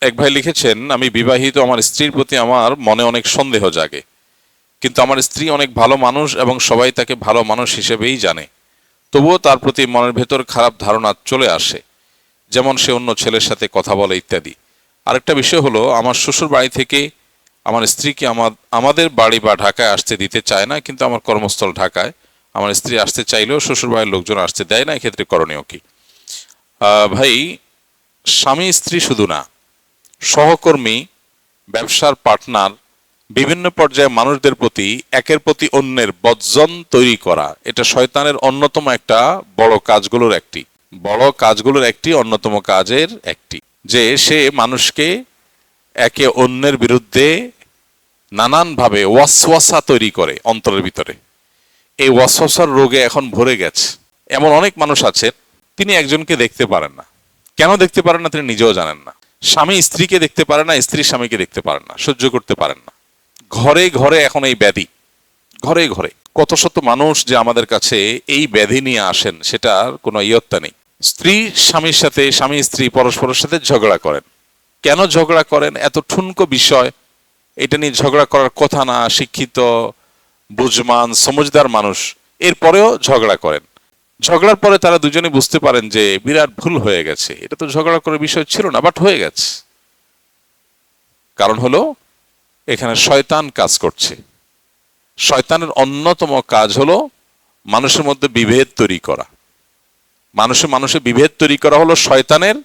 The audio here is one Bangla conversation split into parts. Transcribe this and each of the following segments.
এক ভাই লিখেছেন, আমি বিবাহিত, আমার স্ত্রীর প্রতি আমার মনে অনেক সন্দেহ জাগে, কিন্তু আমার স্ত্রী অনেক ভালো মানুষ এবং সবাই তাকে ভালো মানুষ হিসেবেই জানে। তবুও তার প্রতি মনের ভেতর খারাপ ধারণা চলে আসে, যেমন সে অন্য ছেলের সাথে কথা বলে ইত্যাদি। আরেকটা বিষয় হলো, আমার শ্বশুর বাড়ি থেকে আমার স্ত্রীকে আমাদের বাড়ি বা ঢাকায় আসতে দিতে চায় না, কিন্তু আমার কর্মস্থল ঢাকায়। আমার স্ত্রী আসতে চাইলেও শ্বশুর বাড়ির লোকজন আসতে দেয় না। এক্ষেত্রে করণীয় কি? ভাই, স্বামী স্ত্রী শুধু না, সহকর্মী, ব্যবসার পার্টনার, বিভিন্ন পর্যায়ে মানুষদের প্রতি একের প্রতি অন্যের বর্জন তৈরি করা, এটা শয়তানের অন্যতম একটা বড় কাজগুলোর একটি অন্যতম কাজের একটি, যে সে মানুষকে একে অন্যের বিরুদ্ধে নানানভাবে ওয়াসওয়াসা তৈরি করে অন্তরের ভিতরে। এই ওয়াসওয়াসার রোগে এখন ভরে গেছে। এমন অনেক মানুষ আছে, তিনি একজনকে দেখতে পারেন না। কেন দেখতে পারেন না তিনি নিজেও জানেন না। স্বামী স্ত্রীকে দেখতে পারে না, স্ত্রী স্বামীকে দেখতে পারেন না, সহ্য করতে পারেন না। ঘরে ঘরে এখন এই ব্যাধি, ঘরে ঘরে কত শত মানুষ যে আমাদের কাছে এই ব্যাধি নিয়ে আসেন, সেটার কোনো ইয়ত্তা নেই। স্ত্রী স্বামীর সাথে, স্বামী স্ত্রী পরস্পরের সাথে ঝগড়া করেন। কেন ঝগড়া করেন? এত ঠুনকো বিষয়, এটা নিয়ে ঝগড়া করার কথা না। শিক্ষিত, বুঝমান, সমঝদার মানুষ এরপরেও ঝগড়া করেন। ঝগড়ার পরে তারা দুজনে বুঝতে পারেন যে বিরাট ভুল হয়ে গেছে, এটা তো ঝগড়া করার বিষয় ছিল না, বাট হয়ে গেছে। কারণ হলো, এখানে শয়তান কাজ করছে। শয়তানের অন্যতম কাজ হলো মানুষের মধ্যে বিভেদ তৈরি করা। মানুষে বিভেদ তৈরি করা হলো শয়তানের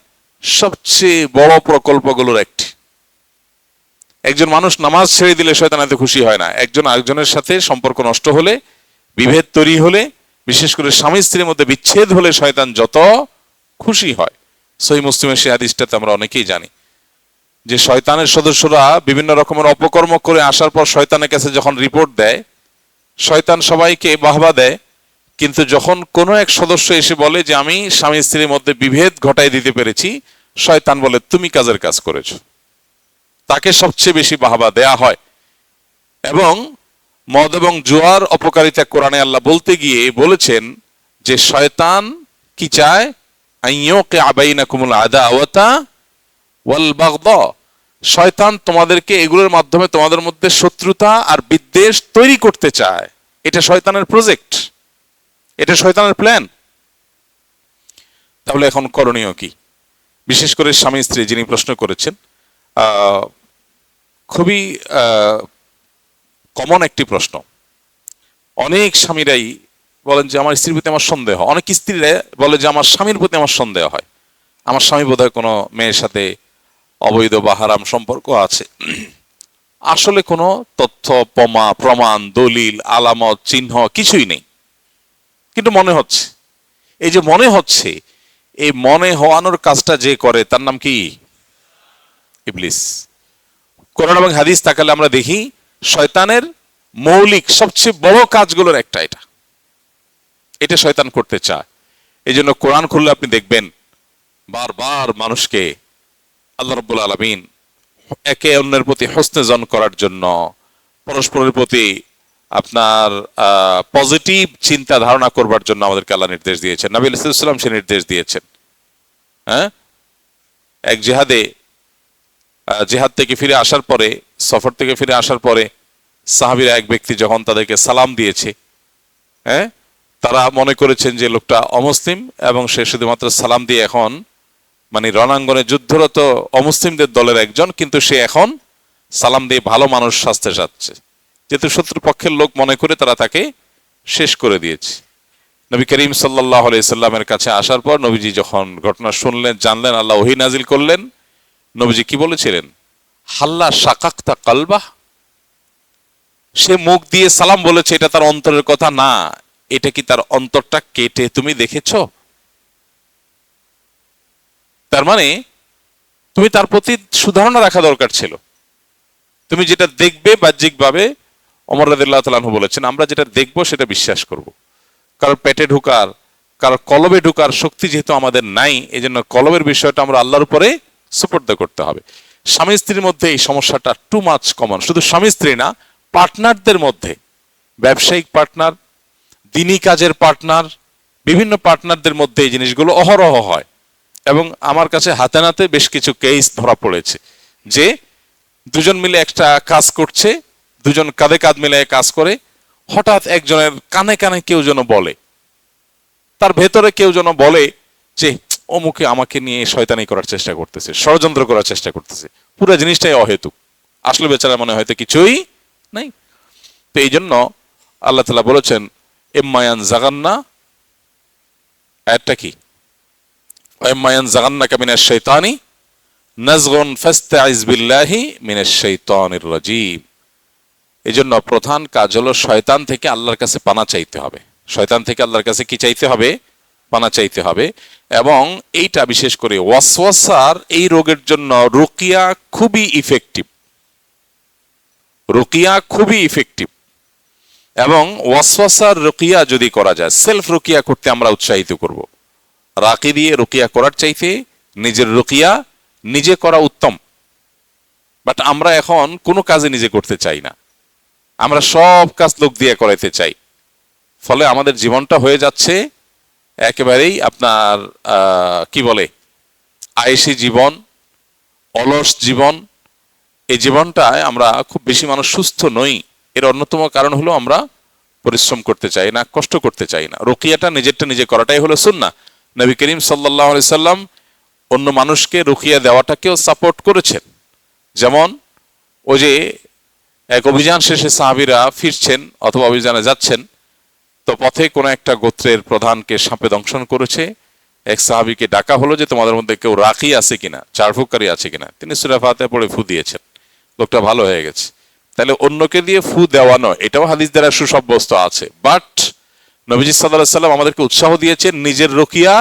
সবচেয়ে বড় প্রকল্পগুলোর একটি। একজন মানুষ নামাজ ছেড়ে দিলে শয়তান এত খুশি হয় না। একজন আরেকজনের সাথে সম্পর্ক নষ্ট হলে, বিভেদ তৈরি হলে, বিশেষ করে স্বামী স্ত্রীর মধ্যে বিচ্ছেদ হলে শয়তান যত খুশি হয়। সহিহ মুসলিমের সেই হাদিসটাতে আমরা অনেকেই জানি যে শয়তানের সদস্যরা বিভিন্ন রকমের অপকর্ম করে আসার পর শয়তানের কাছে যখন রিপোর্ট দেয়, শয়তান সবাইকে বাহবা দেয়, কিন্তু যখন কোনো এক সদস্য এসে বলে যে আমি স্বামী স্ত্রীর মধ্যে বিভেদ ঘটাই দিতে পেরেছি, শয়তান বলে তুমি কাজের কাজ করেছো। তাকে সবচেয়ে বেশি বাহবা দেয়া হয়। এবং মদ এবং জুয়ার অপকারিতা কোরআনে আল্লাহ বলতে গিয়ে বলেছেন যে শয়তান কি চায়? আইয়ুকি আবাইনাকুমুল আদাওয়াতা ওয়াল বাগদা। শয়তান তোমাদেরকে এগুলোর মাধ্যমে তোমাদের মধ্যে শত্রুতা আর বিদ্বেষ তৈরি করতে চায়। এটা শয়তানের প্রজেক্ট, এটা শয়তানের প্ল্যান। তাহলে এখন করণীয় কি? বিশেষ করে স্বামী স্ত্রী যিনি প্রশ্ন করেছেন, খুবই কমন একটি প্রশ্ন। অনেক স্বামীরাই বলেন যে আমার স্ত্রীর প্রতি আমার সন্দেহ, অনেক স্ত্রীরা বলে যে আমার স্বামীর প্রতি আমার সন্দেহ হয়, আমার স্বামী বোধহয় কোনো মেয়ের সাথে অবৈধ বা হারাম সম্পর্ক আছে। আসলে কোনো তথ্য, প্রমাণ, দলিল, আলামত, চিহ্ন কিছুই নেই, কিন্তু মনে হচ্ছে। এই যে মনে হচ্ছে, এই মনে হওয়ানোর কাজটা যে করে তার নাম কি? ইবলিস। কোরআন এবং হাদিস তাকালে আমরা দেখি শয়তানের মৌলিক সবচেয়ে বড় কাজগুলোর একটা এটা শয়তান করতে চায়। এই জন্য কোরআন খুললে আপনি দেখবেন বারবার মানুষকে আল্লাহ রাব্বুল আলামিন একে অন্যের প্রতি হোসনে জন করার জন্য, পরস্পরের প্রতি আপনার পজিটিভ চিন্তা ধারণা করবার জন্য আমাদেরকে আল্লাহ নির্দেশ দিয়েছেন। নবী আলাইহিস সালাম সে নির্দেশ দিয়েছেন। হ্যাঁ, এক জিহাদ থেকে ফিরে আসার পরে, সফর থেকে ফিরে আসার পরে সাহাবীরা এক ব্যক্তি যখন তাদেরকে সালাম দিয়েছে, হ্যাঁ, তারা মনে করেছেন যে লোকটা অমুসলিম এবং সে শুধুমাত্র সালাম দিয়ে এখন মানে রণাঙ্গনে যুদ্ধরত অমুসলিমদের দলের একজন, কিন্তু সে এখন সালাম দিয়ে ভালো মানুষ সাজতে চাচ্ছে। যেহেতু শত্রু পক্ষের লোক মনে করে তারা তাকে শেষ করে দিয়েছে। নবী করিম সাল্লাল্লাহু আলাইহি সাল্লামের কাছে আসার পর নবীজি যখন ঘটনা শুনলেন, জানলেন, আল্লাহ ওহী নাজিল করলেন। নবীজি কি বলেছিলেন? হাল্লা শাকাক্তা কালবাহ। সে মুখ দিয়ে সালাম বলেছে, এটা তার অন্তরের কথা না, এটা কি তার অন্তরটা কেটে তুমি দেখেছো? তার মানে তুমি তার প্রতি সুধারণা রাখা দরকার ছিল। তুমি যেটা দেখবে বাহ্যিকভাবে, ওমর রাদিয়াল্লাহু তাআলা আনহু বলেছেন, আমরা যেটা দেখবো সেটা বিশ্বাস করব। কারণ পেটে ঢোকার, কারণ কলবে ঢোকার শক্তি যেহেতু আমাদের নাই, এই জন্য কলবের বিষয়টা আমরা আল্লাহর উপরে সুপর্দ করতে হবে। স্বামী স্ত্রীর মধ্যে এই সমস্যাটা টু মাচ কমন। শুধু স্বামী স্ত্রী না, পার্টনারদের মধ্যে, ব্যবসায়িক পার্টনার, দিনী কাজের পার্টনার, বিভিন্ন পার্টনারদের মধ্যে এই জিনিসগুলো অহরহ হয়। এবং আমার কাছে হাতে নাতে বেশ কিছু কেস ধরা পড়েছে যে দুজন মিলে একটা কাজ করছে, দুজন কাঁধে কাঁধ মিলে কাজ করে, হঠাৎ একজনের কানে কানে কেউ যেন বলে, তার ভেতরে কেউ যেন বলে যে অমুকে আমাকে নিয়ে শয়তানি করার চেষ্টা করতেছে, ষড়যন্ত্র করার চেষ্টা করতেছে। পুরো জিনিসটাই অহেতুক, আসলে বেচারা মনে হয়তো কিছুই নাই। তো এই জন্য আল্লাহ তাআলা বলেছেন ইম্মায়ান জাগান্না, আয়াতটা কি, ইম্মায়ান জাগান্নাকা মিনাশ শাইতানি নাজগুন ফাস্তাইজ বিল্লাহি মিনাশ শাইতানির রাজিম। এই জন্য প্রধান কাজ হলো শয়তান থেকে আল্লাহর কাছে পানা চাইতে হবে। শয়তান থেকে আল্লাহর কাছে কি চাইতে হবে? পানা চাইতে হবে। এবং এইটা বিশেষ করে ওয়াসওয়াসার এই রোগের জন্য রুকিয়া খুবই ইফেক্টিভ, রুকিয়া খুবই ইফেক্টিভ। এবং ওয়াসওয়াসার রুকিয়া যদি করা যায়, সেলফ রুকিয়া করতে আমরা উৎসাহিত করব। রাকি দিয়ে রুকিয়া করার চাইতে নিজের রুকিয়া নিজে করা উত্তম। বাট আমরা এখন কোনো কাজে নিজে করতে চাই না, আমরা সব কাজ লোক দিয়ে করাইতে চাই। ফলে আমাদের জীবনটা হয়ে যাচ্ছে একেবারেই আপনার কি বলে আয়েশি জীবন, অলস জীবন। এই জীবনটায় আমরা খুব বেশি মানুষ সুস্থ নই। এর অন্যতম কারণ হলো আমরা পরিশ্রম করতে চাই না, কষ্ট করতে চাই না। রুকিয়াটা নিজেরটা নিজে করাটাই হলো সুন্নাহ। নবী করিম সাল্লাল্লাহু আলাইহি সাল্লাম অন্য মানুষকে রুকিয়া দেওয়াটাকেও সাপোর্ট করেছেন। যেমন ওই যে এক অভিযান শেষে সাহাবীরা ফিরছেন অথবা অভিযানে যাচ্ছেন, তো পথে কোনো একটা গোত্রের প্রধানকে সাপে দংশন করেছে। এক সাহাবীকে ডাকা হলো যে তোমাদের মধ্যে কেউ রাখি আছে কিনা, চারফুকারী আছে কিনা। তিনি সূরা ফাতিহা পড়ে ফু দিয়েছেন, লোকটা ভালো হয়ে গেছে। তাহলে অন্যকে দিয়ে ফু দেওয়ানো এটাও হাদিস দ্বারা সুসাব্যস্ত আছে। বাট নবীজি সাল্লাল্লাহু আলাইহি সাল্লাম আমাদেরকে উৎসাহ দিয়েছেন নিজের রুকিয়া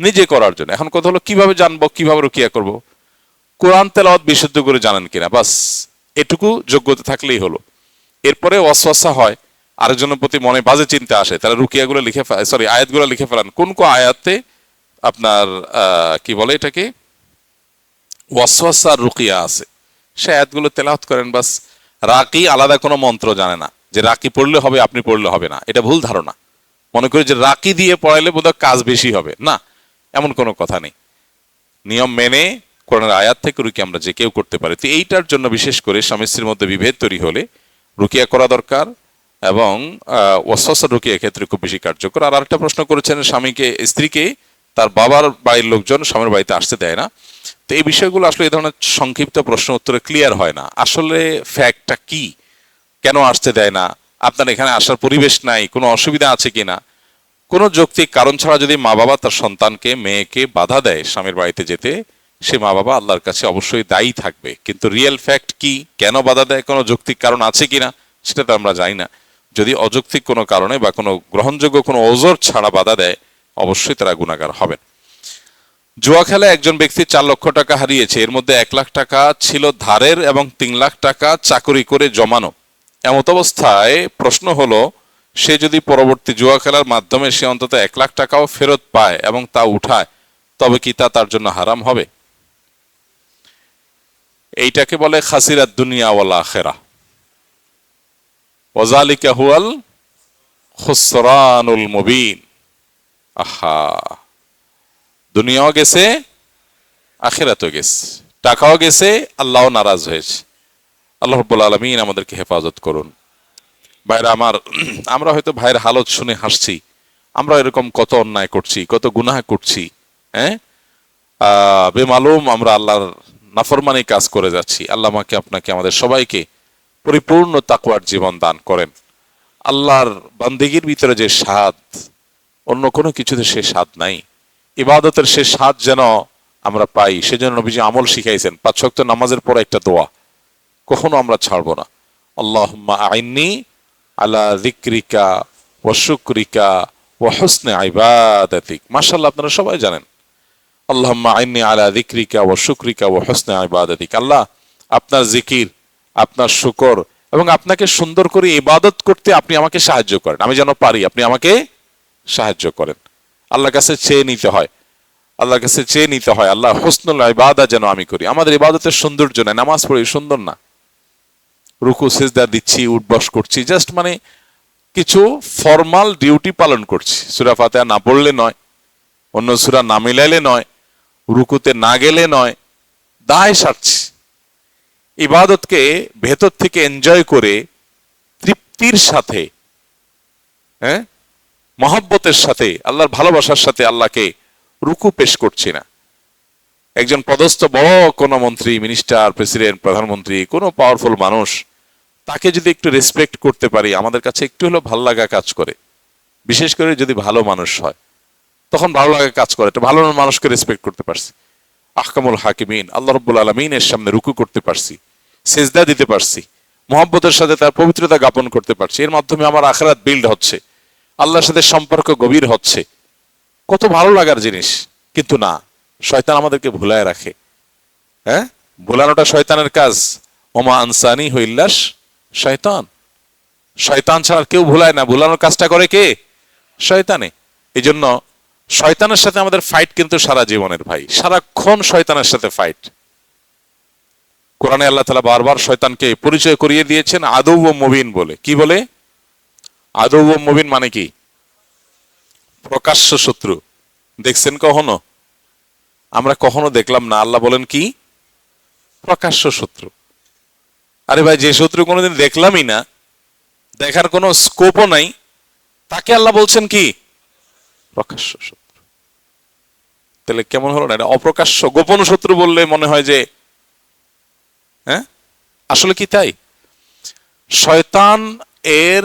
নিজে করার জন্য। এখন কথা হলো কিভাবে জানবো, কিভাবে রুকিয়া করব? কোরআন তেলাওয়াত বিশুদ্ধ করে জানেন কিনা, বাস এটুকু যোগ্যতা থাকলেই হলো। এরপরে ওয়াসওয়াসা হয়, আরেকজনের প্রতি মনে বাজে চিন্তা আসে, তাহলে রুকিয়াগুলো লিখে আয়াতগুলো লিখে ফেলান কোন কোন আয়াতে আপনার কি বলে এটাকে ওয়াসওয়াসার রুকিয়া আছে, সে আয়াতগুলো তেলাওয়াত করেন। বাস রাকি আলাদা কোনো মন্ত্র জানে না যে রাকি পড়লে হবে আপনি পড়লে হবে না, এটা ভুল ধারণা। মনে করি যে রাকি দিয়ে পড়াইলে বোধহয় কাজ বেশি হবে, না, এমন কোনো কথা নেই। নিয়ম মেনে কোরআনের আয়াত থেকে রুকিয়া আমরা যে কেউ করতে পারি। তো এইটার জন্য বিশেষ করে স্বামী স্ত্রীর মধ্যে বিভেদ তৈরি হলে রুকিয়া করা দরকার, এবং ওয়াসওয়াসার রুকিয়া ক্ষেত্রে খুব বেশি কার্যকর। আর আরেকটা প্রশ্ন করেছেন, স্ত্রীকে তার বাবার বাড়ির লোকজন স্বামীর বাড়িতে আসতে দেয় না। তো এই বিষয়গুলো আসলে এই ধরনের সংক্ষিপ্ত প্রশ্ন উত্তরে ক্লিয়ার হয় না। আসলে ফ্যাক্টটা কি, কেন আসতে দেয় না, আপনার এখানে আসার পরিবেশ নাই, কোনো অসুবিধা আছে কিনা। কোনো যৌক্তিক কারণ ছাড়া যদি মা বাবা তার সন্তানকে মেয়েকে বাধা দেয় স্বামীর বাড়িতে যেতে, সে মা বাবা আল্লাহর কাছে অবশ্যই দায়ী থাকবে। কিন্তু রিয়েল ফ্যাক্ট কি, কেন বাধা দেয়, কোনো যৌক্তিক কারণ আছে কিনা সেটা তো আমরা জানি না। যদি অযৌক্তিক কোনো কারণে বা কোনো গ্রহণযোগ্য কোনো ওজর ছাড়া বাধা দেয়, অবশ্যই তারা গুনাহগার হবেন। জুয়া খেলায় একজন ব্যক্তি 4 লক্ষ টাকা হারিয়েছে, এর মধ্যে 1 লাখ টাকা ছিল ধারের এবং 3 লাখ টাকা চাকরি করে জমানো। এমত অবস্থায় প্রশ্ন হলো, সে যদি পরবর্তী জুয়া খেলার মাধ্যমে সে অন্তত 1 লাখ টাকাও ফেরত পায় এবং তা উঠায়, তবে কি তা তার জন্য হারাম হবে? এইটাকে বলে খাসিরাত দুনিয়া ওয়াল আখিরাহ, ওয়াযালিকা হুয়াল খুসরানুল মুবিন। আহা, দুনিয়াও গেছে, আখিরাতও গেছে, টাকাও গেছে, আল্লাহও নারাজ হয়েছে। আল্লাহ রাব্বুল আলামিন আমাদেরকে হেফাজত করুন। ভাইরা আমার, আমরা হয়তো ভাইয়ের হালত শুনে হাসছি, আমরা এরকম কত অন্যায় করছি, কত গুনাহ করছি, হ্যাঁ, বেমালুম আমরা আল্লাহর নাফরমানি কাজ করে যাচ্ছি। আল্লাহ আমাকে আপনাকে আমাদের সবাইকে পরিপূর্ণ তাকওয়ার জীবন দান করেন। আল্লাহর বান্দিগির ভিতরে যে স্বাদ, অন্য কোনো কিছুতে সে স্বাদ নাই। ইবাদতের সে স্বাদ যেন আমরা পাই, সেজন্য নবীজি আমল শিখাইছেন। 5 ওয়াক্ত নামাজের পর একটা দোয়া কখনো আমরা ছাড়বো না। আল্লাহুম্মা আইন্নি আলা যিকরিকা ওয়া শুকরিকা ওয়া হুসনি ইবাদাতিক। মাশাআল্লাহ, আপনারা সবাই জানেন আল্লাহুম্মা আইন্নি আলা যিকরিকা ওয়া শুকরিকা ওয়া হুসনি ইবাদাতিক। আল্লাহ, আপনার জিকির, আপনার শুকর এবং আপনাকে সুন্দর করে ইবাদত করতে আপনি আমাকে সাহায্য করেন, আমি যেন পারি, আপনি আমাকে সাহায্য করেন। আল্লাহর কাছে চেয়ে নিতে হয়, আল্লাহর কাছে চেয়ে নিতে হয়, আল্লাহ হুসনুল ইবাদা যেন আমি করি। আমাদের ইবাদতের সৌন্দর্য না, নামাজ পড়ি সুন্দর না, রুকু সিজদা দিচ্ছি, উঠবস করছি, জাস্ট মানে কিছু ফর্মাল ডিউটি পালন করছি। সূরা ফাতিহা না পড়লে নয়, অন্য সূরা না মিলাইলে নয়, রুকুতে না গেলে নয়, দায় সারছি। ইবাদতকে ভেতর থেকে এনজয় করে তৃপ্তির সাথে, হ্যাঁ, মহব্বতের সাথে, আল্লাহর ভালোবাসার সাথে আল্লাহকে রুকু পেশ করছি না। একজন পদস্থ বড় কোনো মন্ত্রী, মিনিস্টার, প্রেসিডেন্ট, প্রধানমন্ত্রী, কোনো পাওয়ারফুল মানুষ, তাকে যদি একটু রেসপেক্ট করতে পারি, আমাদের কাছে একটু হলেও ভালো লাগা কাজ করে। বিশেষ করে যদি ভালো মানুষ হয়, তখন ভালো লাগা কাজ করে। একটা ভালো মানুষকে রেসপেক্ট করতে পারছি, আহকামুল হাকিমিন আল্লাহ রাব্বুল আলামিনের সামনে রুকু করতে পারছি, সেজদা দিতে পারছি, মহব্বতের সাথে তার পবিত্রতা জ্ঞাপন করতে পারছি। এর মাধ্যমে আমার আখিরাত বিল্ড হচ্ছে, আল্লাহর সাথে সম্পর্ক গভীর হচ্ছে। কত ভালো লাগার জিনিস। কিন্তু না, শয়তান আমাদেরকে ভুলায় রাখে। হ্যাঁ, ভুলানোটা শয়তানের কাজ। ওমা আনসানি হইল্লাস শয়তান। শয়তান ছাড়া কেউ ভুলায় না, ভুলানোর কাজটা করে কে? শয়তানে। এই জন্য শয়তানের সাথে আমাদের ফাইট কিন্তু সারা জীবনের ভাই, সারাক্ষণ শয়তানের সাথে ফাইট। কোরআনে আল্লাহ তাআলা বারবার শয়তানকে পরিচয় করিয়ে দিয়েছেন আদৌ ও মুবিন বলে। কি বলে? আদৌ ও মুবিন মানে কি? প্রকাশ্য শত্রু। দেখছেন কখনো? আমরা কখনো দেখলাম না। আল্লাহ বলেন কি? প্রকাশ্য শত্রু। আরে ভাই, যে শত্রু কোনোদিন দেখলামই না, দেখার কোনো স্কোপও নাই, তাকে আল্লাহ বলছেন কি? প্রকাশ্য শত্রু। তাহলে কেমন হলো না? এটা অপ্রকাশ্য গোপন শত্রু বললে মনে হয় যে, হ্যাঁ, আসলে কি তাই? শয়তান এর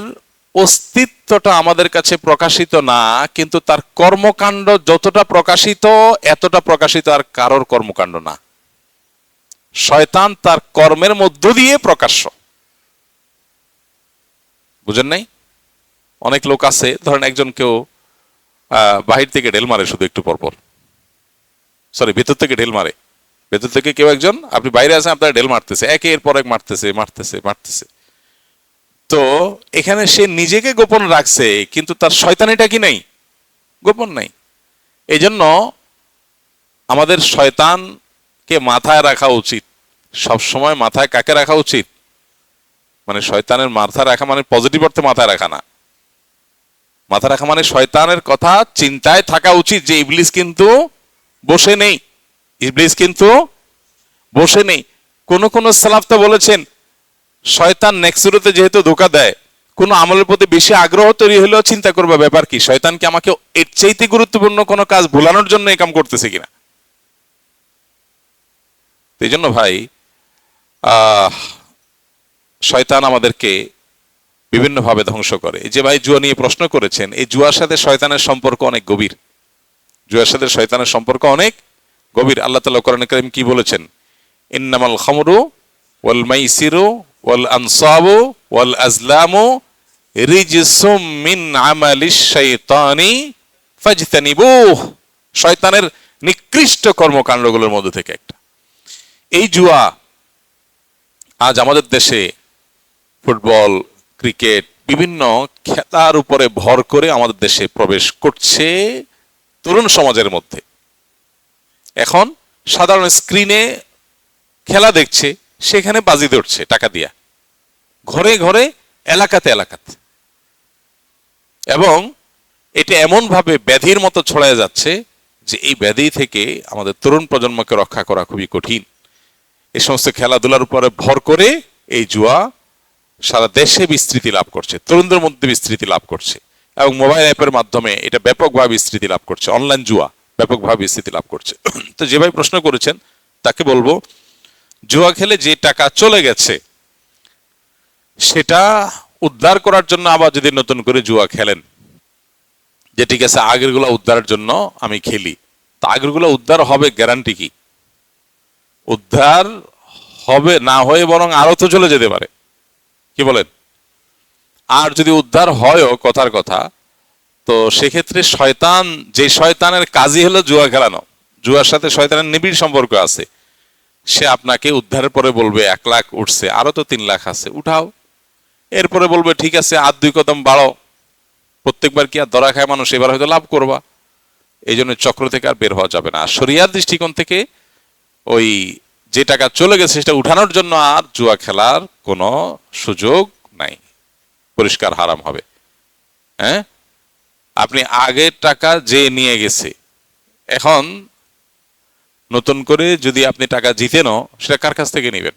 অস্তিত্বটা আমাদের কাছে প্রকাশিত না, কিন্তু তার কর্মকাণ্ড যতটা প্রকাশিত, এতটা প্রকাশিত আর কারোর কর্মকাণ্ড না। শয়তান তার কর্মের মধ্য দিয়ে প্রকাশ্য। বুঝেন নাই? অনেক লোক আছে, ধরেন একজন কেউ বাহির থেকে ঢেল মারে, শুধু একটু পরপর, সরি ভেতর থেকে ঢেল মারে। ভেতর থেকে কেউ একজন, আপনি বাইরে আছেন, আপনার ঢেল মারতেছে, একের পর এক মারতেছে মারতেছে মারতেছে। তো এখানে সে নিজেকে গোপন রাখছে, কিন্তু তার শয়তানিটা কি নাই? গোপন নাই। এই জন্য আমাদের শয়তানকে মাথায় রাখা উচিত। সব সময় মাথায় কাকে রাখা উচিত? মানে শয়তানের মাথায় রাখা মানে পজিটিভ অর্থে মাথায় রাখা না। মাথা রাখা মানে শয়তানের কথা চিন্তায় থাকা উচিত যে ইবলিস কিন্তু বসে নেই, ইবলিস কিন্তু বসে নেই। কোন কোন সালাফ তো বলেছেন, শয়তান নেক্সুরুতে যেহেতু ধোকা দেয়, কোন আমলের প্রতি বেশি আগ্রহ তৈরি হলেও চিন্তা করবে ব্যাপার কি, শয়তান কি আমাকে এর চাইতে গুরুত্বপূর্ণ কোনো কাজ ভুলানোর জন্য এই কাম করতেছে কিনা। এই জন্য ভাই, শয়তান আমাদেরকে বিভিন্নভাবে ধ্বংস করে। এই যে ভাই জুয়া নিয়ে প্রশ্ন করেছেন, এই জুয়ার সাথে শয়তানের সম্পর্ক অনেক গভীর। জুয়ার সাথে শয়তানের সম্পর্ক অনেক গভীর। আল্লাহ তাআলা কোরআনে কারীম কি বলেছেন? ইন্নামাল খামরু ওয়াল মাইসিরু ওয়াল আনসাবু ওয়াল আজলামু রিজসুম মিন আমালিশ শাইতানি ফাজতানিবুহ। শয়তানের নিকৃষ্ট কর্মকাণ্ডগুলোর মধ্যে থেকে একটা। এই জুয়া আজ আমাদের দেশে ফুটবল, ক্রিকেট, বিভিন্ন খেলার উপরে ভর করে আমাদের দেশে প্রবেশ করছে তরুণ সমাজের মধ্যে। এখন সাধারণ স্ক্রিনে খেলা দেখছে, সেখানে বাজি ধরছে টাকা দিয়া, ঘরে ঘরে, এলাকাতে এলাকাতে। এবং এটা এমন ভাবে ব্যাধির মতো ছড়ায় যাচ্ছে যে এই ব্যাধি থেকে আমাদের তরুণ প্রজন্মকে রক্ষা করা খুবই কঠিন। এই সমস্ত খেলাধুলার উপরে ভর করে এই জুয়া সারা দেশে বিস্তৃতি লাভ করছে, তরুণদের মধ্যে বিস্তৃতি লাভ করছে, এবং মোবাইল অ্যাপের মাধ্যমে এটা ব্যাপকভাবে বিস্তৃতি লাভ করছে। অনলাইন জুয়া ব্যাপকভাবে বিস্তৃতি লাভ করছে। তো যে ভাই প্রশ্ন করেছেন তাকে বলবো, জুয়া খেলে যে টাকা চলে গেছে সেটা উদ্ধার করার জন্য আবার যদি নতুন করে জুয়া খেলেন, যে ঠিক আছে আগের গুলা উদ্ধারের জন্য আমি খেলি, তা আগের গুলা উদ্ধার হবে গ্যারান্টি কি? উদ্ধার হবে না হয়ে বরং আরো তো চলে যেতে পারে। কি বলেন? আর যদি উদ্ধার হয়ও, কথার কথা, তো সেক্ষেত্রে শয়তান, যে শয়তানের কাজই হলো জুয়া খেলানো, জুয়ার সাথে শয়তানের নিবিড় সম্পর্ক আছে, সে আপনাকে উদ্ধারের পরে বলবে 1 লাখ উঠছে, আরো তো 3 লাখ আছে, উঠাও। এরপরে বলবে ঠিক আছে আর 2 কদম বাড়ো। প্রত্যেকবার কি আর ধরা খায় মানুষ? এবার হয়তো লাভ করবা। এই জন্য চক্র থেকে আর বের হওয়া যাবে না। শরিয়ার দৃষ্টিকোণ থেকে ওই যে টাকা চলে গেছে সেটা উঠানোর জন্য আর জুয়া খেলার কোনো সুযোগ নাই, পরিষ্কার হারাম হবে। হ্যাঁ, আপনি আগের টাকা যে নিয়ে গেছে, এখন নতুন করে যদি আপনি টাকা জিতেনও সেটা কার কাছ থেকে নেবেন?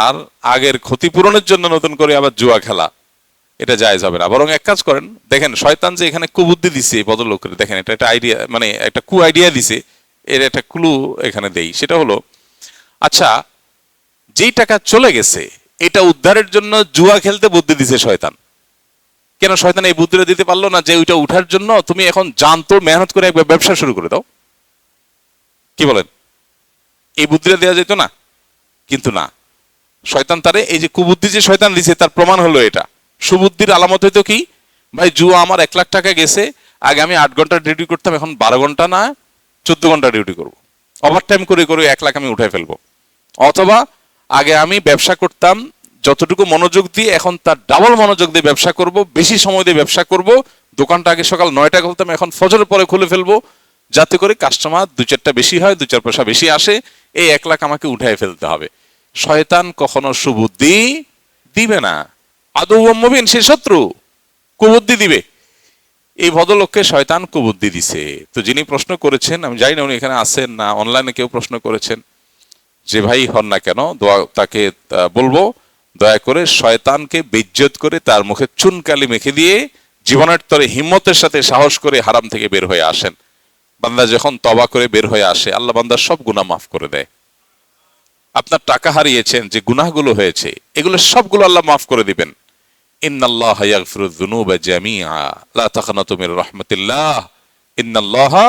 আর আগের ক্ষতিপূরণের জন্য নতুন করে আবার জুয়া খেলা, এটা জায়েজ হবে না। বরং এক কাজ করেন, দেখেন শয়তান যে এখানে কুবুদ্ধি দিছে এই ভদ্রলোকের, দেখেন এটা একটা আইডিয়া, মানে একটা কু আইডিয়া দিছে, এর একটা ক্লু এখানে দেই। সেটা হলো, আচ্ছা যেই টাকা চলে গেছে এটা উদ্ধারের জন্য জুয়া খেলতে বুদ্ধি দিছে শয়তান। কেন শয়তান এই বুদ্ধিটা দিতে পারলো না যে ওইটা উঠার জন্য তুমি এখন জানতো মেহনত করে একবার ব্যবসা শুরু করে দাও? কি বলেন? এই বুদ্ধিটা দেওয়া যেত না? কিন্তু না, শয়তান তারে এই যে কুবুদ্ধি যে শয়তান দিছে তার প্রমাণ হলো এটা। সুবুদ্ধির আলামত হইতো কি, ভাই জুয়া আমার 1 লাখ টাকা গেছে, আগে আমি 8 ঘন্টা ডিউটি করতাম, এখন 12 ঘন্টা না 14 ঘন্টা ডিউটি করবো, ওভার টাইম করে করে 1 লাখ আমি উঠাই ফেলবো। অথবা আগে আমি ব্যবসা করতাম যতটুকু মনোযোগ দিয়ে, এখন তার ডাবল মনোযোগ দিয়ে ব্যবসা করব, বেশি সময় দিয়ে ব্যবসা করব, দোকানটা আগে সকাল 9টা খুলতাম, এখন ফজরের পরে খুলে ফেলবো, যাতে করে কাস্টমার 2-4টা বেশি হয়, 2-4 পয়সা বেশি আসে, এই 1 লাখ আমাকে উঠাই ফেলতে হবে। শয়তান কখনো সুবুদ্ধি দিবে না, আদৌ মুবিন, সে শত্রু, কুবুদ্ধি দিবে। এই ভদ্রলোককে শয়তান কুবুদ্ধি দিছে। তো যিনি প্রশ্ন করেছেন, আমি জানি না উনি এখানে আছেন না অনলাইনে কেউ প্রশ্ন করেছেন, যে ভাই হন না কেন, তাকে বলবো দয়া করে শয়তানকে বেইজ্জত করে তার মুখে চুনকালি মেখে দিয়ে জীবনের তরে হিম্মতের সাথে সাহস করে হারাম থেকে বের হয়ে আসেন। বান্দা যখন তওবা করে বের হয়ে আসে, আল্লাহ বান্দার সব গুনাহ মাফ করে দেয়। আপনার টাকা হারিয়েছেন, যে গুনাহগুলো হয়েছে, এগুলো সবগুলো আল্লাহ মাফ করে দিবেন। ইন্নাল্লাহা ইয়াগফিরুয যুনুবা জামিআ লা তাকনাতু মির রাহমাতিল্লাহ, ইন্নাল্লাহা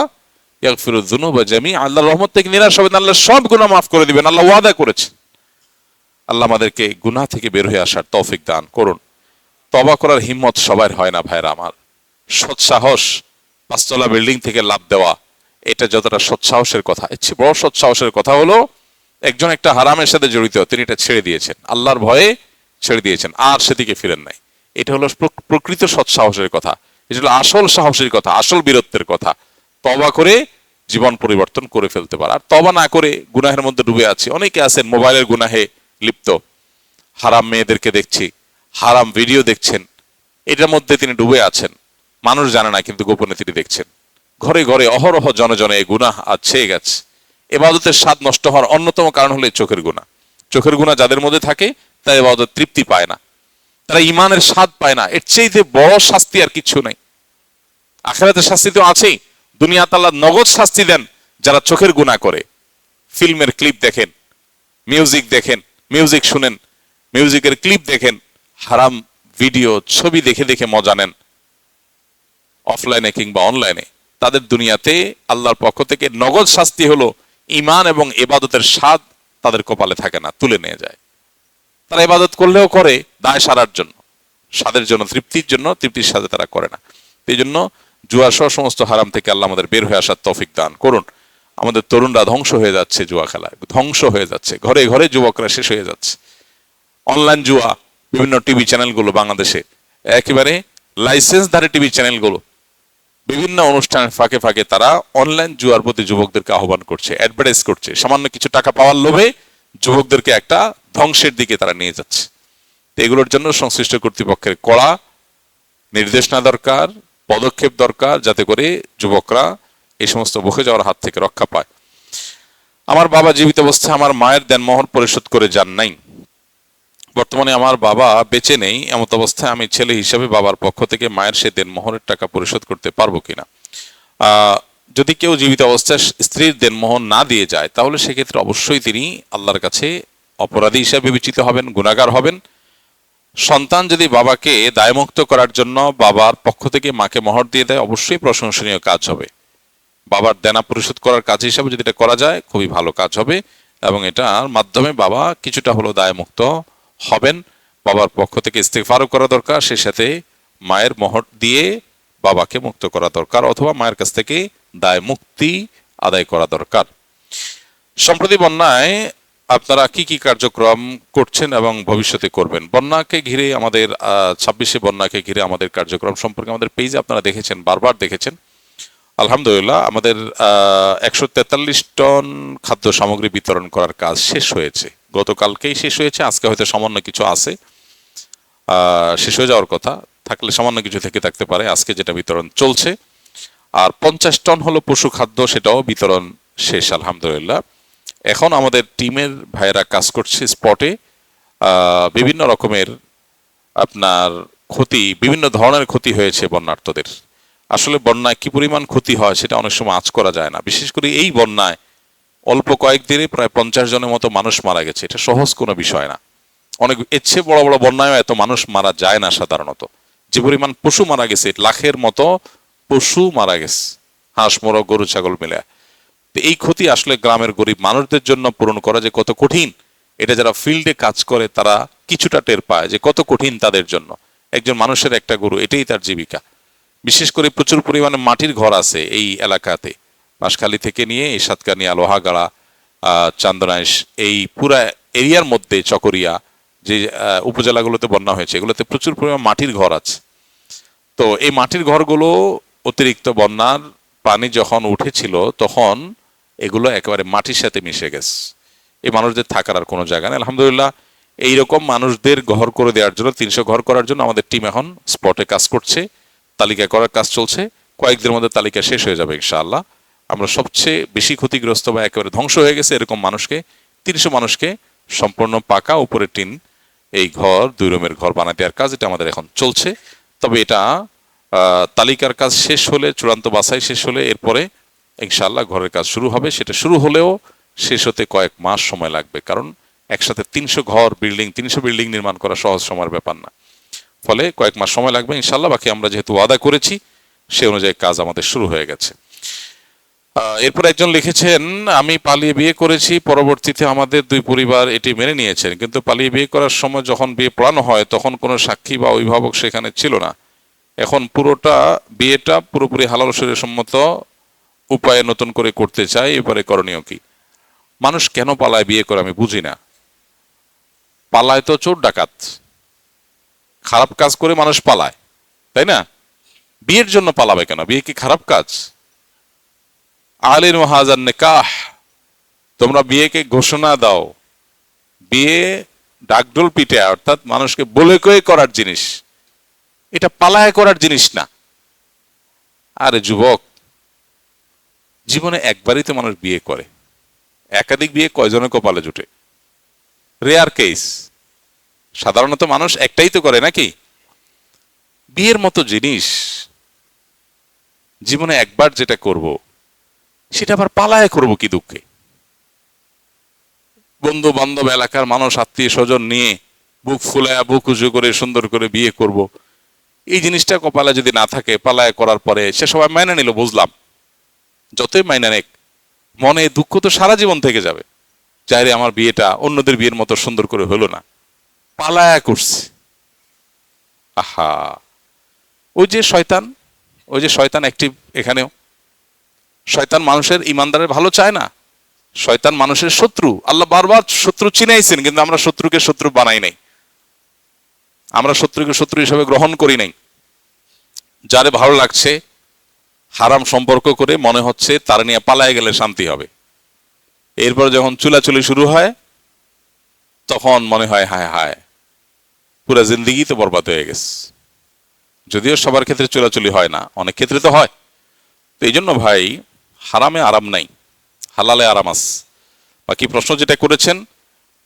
ইয়াগফিরুয যুনুবা জামিআ, আল্লাহর রহমত থেকে নিরাশ হবেন, আল্লাহ সব গুনাহ মাফ করে দিবেন, আল্লাহ ওয়াদা করেছেন। আল্লাহ আমাদেরকে গুনাহ থেকে বের হয়ে আসার তৌফিক দান করুন। তওবা করার হিম্মত সবার হয় না ভাইরা আমার। সৎসাহস 5 তলা বিল্ডিং থেকে লাফ দেওয়া, এটা যতটা সৎসাহসের কথা, এর চেয়ে বড় সৎসাহসের কথা হলো একজন একটা হারামের সাথে জড়িত, তিনি এটা ছেড়ে দিয়েছেন, আল্লাহর ভয়ে ছেড়ে দিয়েছেন, আর সেদিকে ফিরেন নাই। এটা হলো প্রকৃত সৎসাহসের কথা, এটা হলো আসল সাহসের কথা, আসল বীরত্বের কথা। তওবা করে জীবন পরিবর্তন করে ফেলতে পারে। আর তওবা না করে গুনাহের মধ্যে ডুবে আছে অনেকে আছেন, মোবাইলের গুনাহে লিপ্ত, হারাম মেয়েদেরকে দেখছি, হারাম ভিডিও দেখছেন, এটার মধ্যে তিনি ডুবে আছেন, মানুষ জানে না কিন্তু গোপনে তিনি দেখছেন। ঘরে ঘরে অহরহ জনে জনে এই গুনাহ আজ ছেয়ে গেছে। ইবাদতের স্বাদ নষ্ট হওয়ার অন্যতম কারণ হলো চোখের গুনাহ। চোখের গুনাহ যাদের মধ্যে থাকে তারা ইবাদত তৃপ্তি পায় না, তারা ইমানের স্বাদ পায় না। এর চেয়ে বড় শাস্তি আর কিছু নাই। আখিরাতের শাস্তি তো আছেই, দুনিয়াতে আল্লাহ নগদ শাস্তি দেন যারা চোখের গুনাহ করে। ফিল্মের ক্লিপ দেখেন, মিউজিক দেখেন, মিউজিক শুনেন, মিউজিকের ক্লিপ দেখেন, হারাম ভিডিও ছবি দেখে দেখে মজা নেন, অফলাইনে কিংবা অনলাইনে। তাদের দুনিয়াতে আল্লাহর পক্ষ থেকে নগদ শাস্তি হলো ঈমান এবং ইবাদতের স্বাদ তাদের কপালে থাকে না, তুলে নিয়ে যায়। তারা ইবাদত করলেও করে দায় সারার জন্য, স্বাদের জন্য, তৃপ্তির জন্য, তৃপ্তির সাথে তারা করে না। এই জন্য জুয়া সহ সমস্ত হারাম থেকে আল্লাহ আমাদের বের হয়ে আসার তৌফিক দান করুন। আমাদের তরুণরা ধ্বংস হয়ে যাচ্ছে জুয়া খেলায়, ধ্বংস হয়ে যাচ্ছে, ঘরে ঘরে যুবকরা শেষ হয়ে যাচ্ছে। অনলাইন জুয়া, বিভিন্ন টিভি চ্যানেলগুলো বাংলাদেশে একেবারে লাইসেন্সধারী টিভি চ্যানেলগুলো বিভিন্ন অনুষ্ঠানের ফাঁকে ফাঁকে তারা অনলাইন জুয়ার প্রতি যুবকদেরকে আহ্বান করছে, অ্যাডভার্টাইজ করছে, সামান্য কিছু টাকা পাওয়ার লোভে যুবকদেরকে একটা ধ্বংসের দিকে তারা নিয়ে যাচ্ছে। তো এগুলোর জন্য সংশ্লিষ্ট কর্তৃপক্ষের কড়া নির্দেশনা দরকার, পদক্ষেপ দরকার, যাতে করে যুবকরা এই সমস্ত বকে যাওয়ার হাত থেকে রক্ষা পায়। আমার বাবা জীবিত অবস্থায় আমার মায়ের দেনমোহর পরিশোধ করে যান নাই। বর্তমানে আমার বাবা বেঁচে নেই, এমত অবস্থায় আমি ছেলে হিসেবে বাবার পক্ষ থেকে মায়ের সে দেনমোহরের টাকা পরিশোধ করতে পারবো কিনা? যদি কেউ জীবিত অবস্থায় স্ত্রীর দেনমোহর না দিয়ে যায়, তাহলে সেক্ষেত্রে অবশ্যই তিনি আল্লাহর কাছে অপরাধী হিসেবে বিবেচিত হবেন, গুনাহগার হবেন। সন্তান যদি বাবাকে দায়মুক্ত করার জন্য বাবার পক্ষ থেকে মাকে মোহর দিয়ে দেয়, অবশ্যই প্রশংসনীয় কাজ হবে। বাবার দেনা পরিশোধ করার কাজ হিসাবে যদি এটা করা যায়, খুবই ভালো কাজ হবে, এবং এটার মাধ্যমে বাবা কিছুটা হলো দায়মুক্ত হবেন। বাবার পক্ষ থেকে ইস্তেগফারও করা দরকার, সেই সাথে মায়ের মোহর দিয়ে বাবাকে মুক্ত করা দরকার, অথবা মায়ের কাছ থেকে দায় মুক্তি আদায় করা দরকার। সম্প্রতি বন্যায় আপনারা কি কি কার্যক্রম করছেন এবং ভবিষ্যতে করবেন? বন্যাকে ঘিরে আমাদের 26শে বন্যাকে ঘিরে আমাদের কার্যক্রম সম্পর্কে আমাদের পেজে আপনারা দেখেছেন, বারবার দেখেছেন। আলহামদুলিল্লাহ, আমাদের 143 টন খাদ্য সামগ্রী বিতরণ করার কাজ শেষ হয়েছে, গতকালকেই শেষ হয়েছে। আজকে হয়তো সামান্য কিছু আছে, শেষ হয়ে যাওয়ার কথা, থাকলে সামান্য কিছু থেকে থাকতে পারে। আজকে যেটা বিতরণ চলছে, আর 50 টন হলো পশু খাদ্য, সেটাও বিতরণ শেষ আলহামদুলিল্লাহ। এখন আমাদের টিমের ভাইয়েরা কাজ করছে স্পটে, বিভিন্ন রকমের আপনার ক্ষতি, বিভিন্ন ধরনের ক্ষতি হয়েছে বন্যার্তদের। আসলে বন্যায় কি পরিমাণ ক্ষতি হয় সেটা অনেক সময় আঁচ করা যায় না। বিশেষ করে এই বন্যায় অল্প কয়েকদিনে প্রায় 50 জনের মতো মানুষ মারা গেছে। এটা সহজ কোনো বিষয় না। অনেক এর চেয়ে বড় বড় বন্যায় এত মানুষ মারা যায় না সাধারণত। যে পরিমাণ পশু মারা গেছে, লাখের মতো পশু মারা গেছে, হাঁস মোরগ গরু ছাগল মিলে। তো এই ক্ষতি আসলে গ্রামের গরিব মানুষদের জন্য পূরণ করা যে কত কঠিন, এটা যারা ফিল্ডে কাজ করে তারা কিছুটা টের পায় যে কত কঠিন তাদের জন্য। একজন মানুষের একটা গরু, এটাই তার জীবিকা। বিশেষ করে প্রচুর পরিমাণে মাটির ঘর আছে এই এলাকাতে, বাঁশখালী থেকে নিয়ে এই সাতকানিয়া, লোহাগাড়া, চান্দনাইশ, এই পুরা এরিয়ার মধ্যে চকরিয়া যে উপজেলাগুলোতে বন্যা হয়েছে, এগুলোতে প্রচুর পরিমাণ মাটির ঘর আছে। তো এই মাটির ঘরগুলো অতিরিক্ত বন্যার পানি যখন উঠেছিল তখন এগুলো একেবারে মাটির সাথে মিশে গেছে। এই মানুষদের থাকার আর কোনো জায়গা নেই। আলহামদুলিল্লাহ এইরকম মানুষদের ঘর করে দেওয়ার জন্য, 300 ঘর করার জন্য আমাদের টিম এখন স্পটে কাজ করছে, তালিকা করার কাজ চলছে। কয়েকদিনের মধ্যে তালিকা শেষ হয়ে যাবে ইনশাআল্লাহ। আমরা সবচেয়ে বেশি ক্ষতিগ্রস্ত বা একেবারে ধ্বংস হয়ে গেছে এরকম মানুষকে, 300 মানুষকে সম্পূর্ণ পাকা উপরে টিন এই ঘর, 2 রুমের ঘর বানাতে দেওয়ার কাজ, এটা আমাদের এখন চলছে। তবে এটা তালিকার কাজ শেষ হলে, চূড়ান্ত বাছাই শেষ হলে এরপরে ইনশাআল্লাহ ঘরের কাজ শুরু হবে। সেটা শুরু হলেও শেষ হতে কয়েক মাস সময় লাগবে, কারণ একসাথে 300 ঘর বিল্ডিং, 300 বিল্ডিং নির্মাণ করা সহজ সময়ের ব্যাপার না। ফলে কয়েক মাস সময় লাগবে ইনশাআল্লাহ। বাকি আমরা যেহেতু ওয়াদা করেছি সে অনুযায়ী কাজ আমাদের শুরু হয়ে গেছে। এরপর একজন লিখেছেন, আমি পালিয়ে বিয়ে করেছি, পরবর্তীতে আমাদের 2 পরিবার এটি মেনে নিয়েছেন, কিন্তু পালিয়ে বিয়ে করার সময় যখন বিয়ে পড়ানো হয় তখন কোনো সাক্ষী বা অভিভাবক সেখানে ছিল না। এখন বিয়েটা পুরোপুরি হালাল শরীয়ত সম্মত উপায়ে নতুন করে করতে চাই, এবারে করণীয় কি? মানুষ কেন পালায় বিয়ে করে আমি বুঝি না। পালায় তো চোর ডাকাত, খারাপ কাজ করে মানুষ পালায়, তাই না? বিয়ের জন্য পালাবে কেন? বিয়ে কি খারাপ কাজ? আলিন হাজার নিকাহ, তোমরা বিয়েকে ঘোষণা দাও। বিয়ে ডাকডোল পিটে, অর্থাৎ মানুষকে বলে কয়ে করার জিনিস, এটা পালায় করার জিনিস না। আরে যুবক, জীবনে একবারই তো মানুষ বিয়ে করে, একাধিক বিয়ে কয়জনের কপালে জুটে? Rare case. সাধারণত মানুষ একটাই তো করে নাকি? বিয়ের মতো জিনিস জীবনে একবার যেটা করব সেটা আবার পালায় করব কি দুঃখে? বন্ধু বান্ধব, এলাকার মানুষ, আত্মীয় স্বজন নিয়ে বুক ফুলায়া, বুক উঁচু করে সুন্দর করে বিয়ে করব, এই জিনিসটা কপালে যদি না থাকে, পালায় করার পরে সে সবাই মাইনে নিল, বুঝলাম, যতই মাইনে নেক মনে দুঃখ তো সারা জীবন থেকে যাবে। চাইরে আমার বিয়েটা অন্যদের বিয়ের মতো সুন্দর করে হলো না, পালায়া করছে। আহা, ওই যে শয়তান অ্যাক্টিভ এখানেও। শয়তান মানুষের, ইমানদারের ভালো চায় না। শয়তান মানুষের শত্রু। আল্লাহ বারবার শত্রু চিনাইছেন, কিন্তু আমরা শত্রুকে শত্রু বানাই নাই, আমরা শত্রুকে শত্রু হিসেবে গ্রহণ করি নাই। যারে ভালো লাগছে হারাম সম্পর্ক করে মনে হচ্ছে তার নিয়ে পালায় গেলে শান্তি হবে, এরপর যখন চুলাচুলি শুরু হয় তখন মনে হয় হায় হায়, পুরা জিন্দিগি তো বরবাদ হয়ে গেছে। যদিও সবার ক্ষেত্রে চুলাচুলি হয় না, অনেক ক্ষেত্রে তো হয়। তো এই জন্য ভাই, হারামে আরাম নাই, হালালে আরাম আছে। বাকি প্রশ্ন যেটা করেছেন,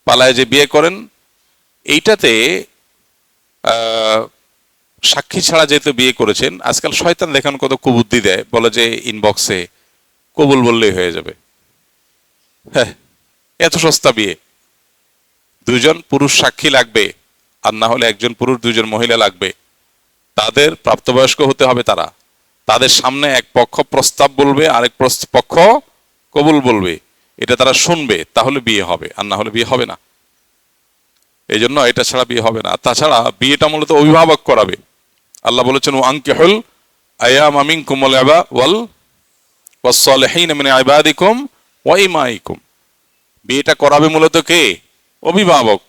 পালায় যে বিয়ে করেন, এইটাতে সাক্ষী ছাড়া যেহেতু বিয়ে করেছেন, আজকাল শয়তান দেখান কত কুবুদ্ধি দেয়, বলে যে ইনবক্সে কবুল বললেই হয়ে যাবে। হ্যাঁ, এত সস্তা বিয়ে। 2 জন পুরুষ সাক্ষী লাগবে, আর না হলে 1 জন পুরুষ 2 জন মহিলা লাগবে। তাদের প্রাপ্তবয়স্ক হতে হবে, তাদের সামনে এক পক্ষ প্রস্তাব বলবে, আরেক পক্ষ কবুল বলবে, এটা তারা শুনবে, তাহলে বিয়ে হবে, আর না হলে বিয়ে হবে না। এই জন্য এটা ছাড়া বিয়ে হবে না। তাছাড়া বিয়েটা মূলত অভিভাবক করাবে। আল্লাহ বলেছেন, আনকিহুল আয়ামা মিনকুম ওয়াল ওয়াস-সালিহিন মিন ইবাদিকুম ওয়া ইমাইকুম। বিয়েটা করাবে মূলত কে? অভিভাবক।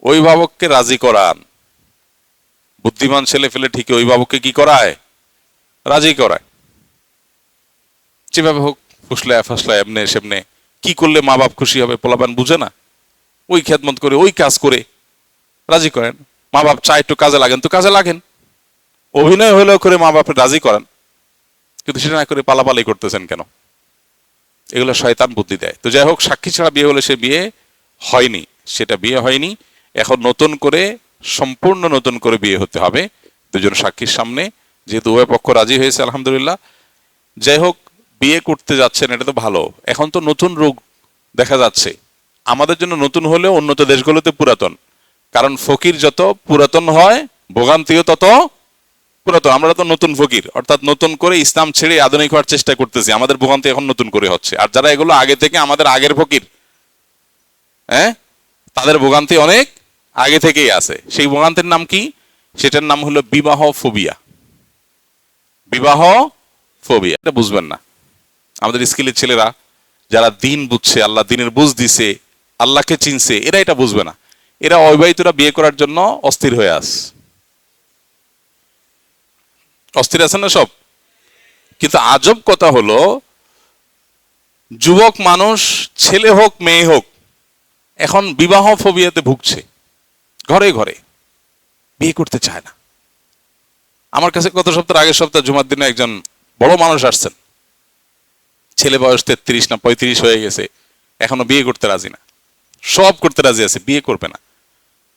অভিভাবককে রাজি করান। বুদ্ধিমান ছেলে ফেলে ঠিকই অভিভাবককে কি করায়? রাজি করায়। যেভাবে হোক, ফুসলায় ফাসলায়, এমনে সেমনে, কি করলে মা বাপ খুশি হবে পোলাপান বুঝে না, ওই খেদমত করে, ওই কাজ করে রাজি করেন। মা বাপ চায় একটু কাজে লাগেন, তো কাজে লাগেন। অভিনয় হলেও করে মা বাপের রাজি করেন, কিন্তু সেটা না করে পালাপালি করতেছেন কেন? এগুলো শয়তান বুদ্ধি দেয়। তো যাই হোক, সাক্ষী ছাড়া বিয়ে হলে সে বিয়ে হয়নি, সেটা বিয়ে হয়নি। এখন নতুন করে, সম্পূর্ণ নতুন করে বিয়ে হতে হবে দুজন সাক্ষীর সামনে, যেহেতু উভয় পক্ষ রাজি হয়েছে আলহামদুলিল্লাহ। যাই হোক, বিয়ে করতে যাচ্ছেন, এটা তো ভালো। এখন তো নতুন রোগ দেখা যাচ্ছে, আমাদের জন্য নতুন হলেও উন্নত দেশগুলোতে পুরাতন। কারণ ফকির যত পুরাতন হয়, ভোগান্তিও তত পুরাতন। আমরা তো নতুন ফকির, অর্থাৎ নতুন করে ইসলাম ছেড়ে আধুনিক হওয়ার চেষ্টা করতেছি, আমাদের ভোগান্তি এখন নতুন করে হচ্ছে। আর যারা এগুলো আগে থেকে আমাদের আগের ফকির, হ্যাঁ, তাদের ভোগান্তি অনেক আগে থেকেই আছে। সেই ভোগান্তির নাম কি? সেটার নাম হলো বিবাহ ফোবিয়া। বিবাহ ফোবিয়া, এটা বুঝবেন না আমাদের স্কুলের ছেলেরা, যারা দিন বুঝছে, আল্লাহ দিনের বুঝ দিছে, আল্লাহকে চিনছে, এরা এটা বুঝবে না। এরা অবিবাহিতরা বিয়ে করার জন্য অস্থির হয়ে আছে, অস্থির আছেন না সব। কিন্তু আজব কথা হলো, যুবক মানুষ, ছেলে হোক মেয়ে হোক, এখন বিবাহ ফোবিয়াতে ভুগছে। ঘরে ঘরে বিয়ে করতে চায় না। আমার কাছে গত সপ্তাহ, আগের সপ্তাহ জুমার দিনে একজন বড় মানুষ আসছেন, ছেলে বয়স 33 না 35 হয়ে গেছে, এখনো বিয়ে করতে রাজি না। সব করতে রাজি আছে, বিয়ে করবে না।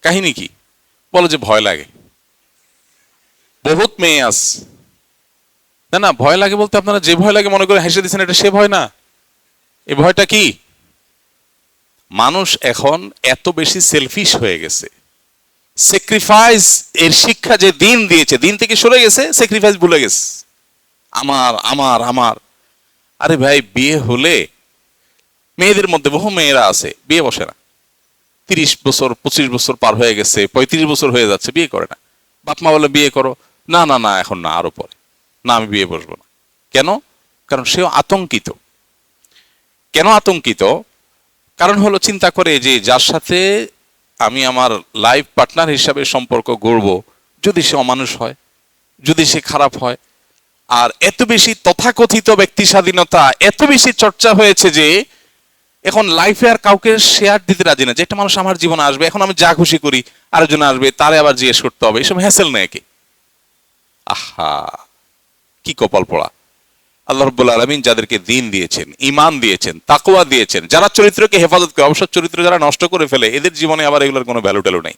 কাহিনী কি? বলে যে ভয় লাগে। বহুত মেয়ে আস, না না, ভয় লাগে বলতে আপনারা যে ভয় লাগে মনে করে হেসে দিচ্ছেন, এটা সে ভয় না। এই ভয়টা কি? মানুষ এখন এত বেশি সেলফিশ হয়ে গেছে। স্যাক্রিফাইস এর শিক্ষা যে দিন দিয়েছে, দিন থেকে সরে গেছে, স্যাক্রিফাইস ভুলে গেছে। আমার আমার আমার। আরে ভাই, বিয়ে হলে, মেয়েদের মধ্যে বহু মেয়েরা আছে বিয়ে বসে না, 30 বছর 25 বছর পার হয়ে গেছে, 35 বছর হয়ে যাচ্ছে, বিয়ে করে না। বাপ মা বলে বিয়ে করো, না না না, এখন না, আরো পরে, না আমি বিয়ে বসবো না। কেন? কারণ সেও আতঙ্কিত। কেন আতঙ্কিত? কারণ হলো চিন্তা করে যে যার সাথে আমি আমার লাইফ পার্টনার হিসাবে সম্পর্ক গড়ব, যদি সে অমানুষ হয়, যদি সে খারাপ হয়। আর এত বেশি তথাকথিত ব্যক্তি স্বাধীনতা এত বেশি চর্চা হয়েছে যে এখন লাইফে আর কাউকে শেয়ার দিতে রাজি না, যে একটা মানুষ আমার জীবনে আসবে, এখন আমি যা খুশি করি, আরেকজন আসবে, তারে আবার জিজ্ঞেস করতে হবে, এসব হ্যাসেল নেই কি? আহা, কি কপাল পড়া। আল্লাহ রাব্বুল আলামিন যাদেরকে দ্বীন দিয়েছেন, ঈমান দিয়েছেন, তাকওয়া দিয়েছেন, যারা চরিত্রকে হেফাজত করে, অবশ্য চরিত্র যারা নষ্ট করে ফেলে, এদের জীবনে আবার এগুলোর কোনো ভ্যালু ট্যালু নেই।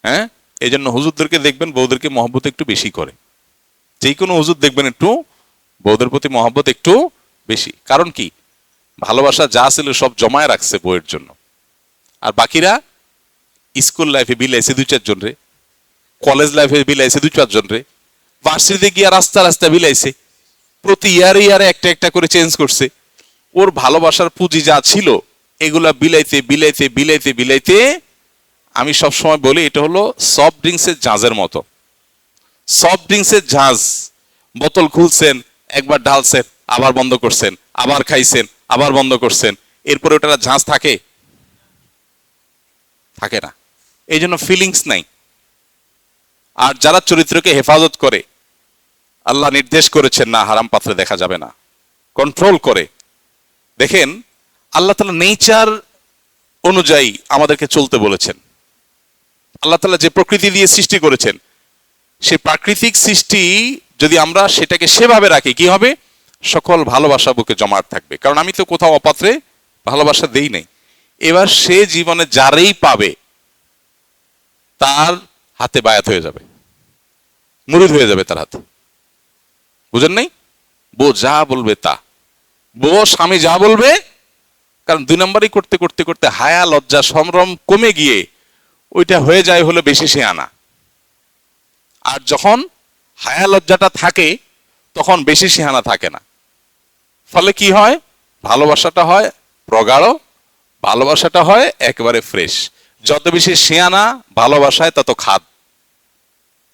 হ্যাঁ, এই জন্য হুজুরদেরকে দেখবেন বউদেরকে মহব্বত একটু বেশি করে। যে কোনো হুজুর দেখবেন একটু বউদের প্রতি মহব্বত একটু বেশি। কারণ কি? ভালোবাসা যা ছিল সব জমায় রাখছে বউয়ের জন্য। আর বাকিরা স্কুল লাইফে বিলাইছে 2-4 জন রে, কলেজ লাইফে বিলাইছে 2-4 জন রে, ভার্সিটিতে গিয়ে রাস্তা রাস্তা বিলাইছে, প্রতি ইয়ারে ইয়ারে একটা একটা করে চেঞ্জ করছে। ওর ভালোবাসার পুঁজি যা ছিল এগুলা বিলাইতে বিলাইতে বিলাইতে বিলাইতে, আমি সব সময় বলি এটা হলো সফট ড্রিঙ্কসের ঝাঁজের মতো। সফট ড্রিঙ্কসের ঝাঁজ, বোতল খুলছেন, একবার ঢালছেন, আবার বন্ধ করছেন, আবার খাইছেন, আবার বন্ধ করছেন, এরপরে ওটা ঝাঁজ থাকে? থাকে না। এই জন্য ফিলিংস নাই। আর যারা চরিত্রকে হেফাজত করে, আল্লাহ নির্দেশ করেছেন না হারাম পাত্রে দেখা যাবে না, কন্ট্রোল করে। দেখেন, আল্লাহ তাআলা নেচার অনুযায়ী আমাদেরকে চলতে বলেছেন। আল্লাহ তাআলা যে প্রকৃতি দিয়ে সৃষ্টি করেছেন, সেই প্রাকৃতিক সৃষ্টি যদি আমরা সেটাকে সেভাবে রাখি, কি হবে? সকল ভালোবাসা বুকে জমাট থাকবে। কারণ আমি তো কোথাও অপাত্রে ভালোবাসা দেই নাই। এবার সে জীবনে যারেই পাবে তার হাতে বায়াত হয়ে যাবে, মুরিদ হয়ে যাবে তার হাতে। বুঝেন নাই? বউ যা বলবে তা, বউ স্বামী যা বলবে। কারণ 2 নম্বরই করতে করতে করতে হায়া লজ্জা সম্ভ্রম কমে গিয়ে ওইটা হয়ে যায় হলো বেশি শেয়ানা। আর যখন হায়া লজ্জাটা থাকে তখন বেশি সিহানা থাকে না। ফলে কি হয়? ভালোবাসাটা হয় প্রগাঢ়, ভালোবাসাটা হয় একেবারে ফ্রেশ। যত বেশি সিয়ানা ভালোবাসায় তত খাদ,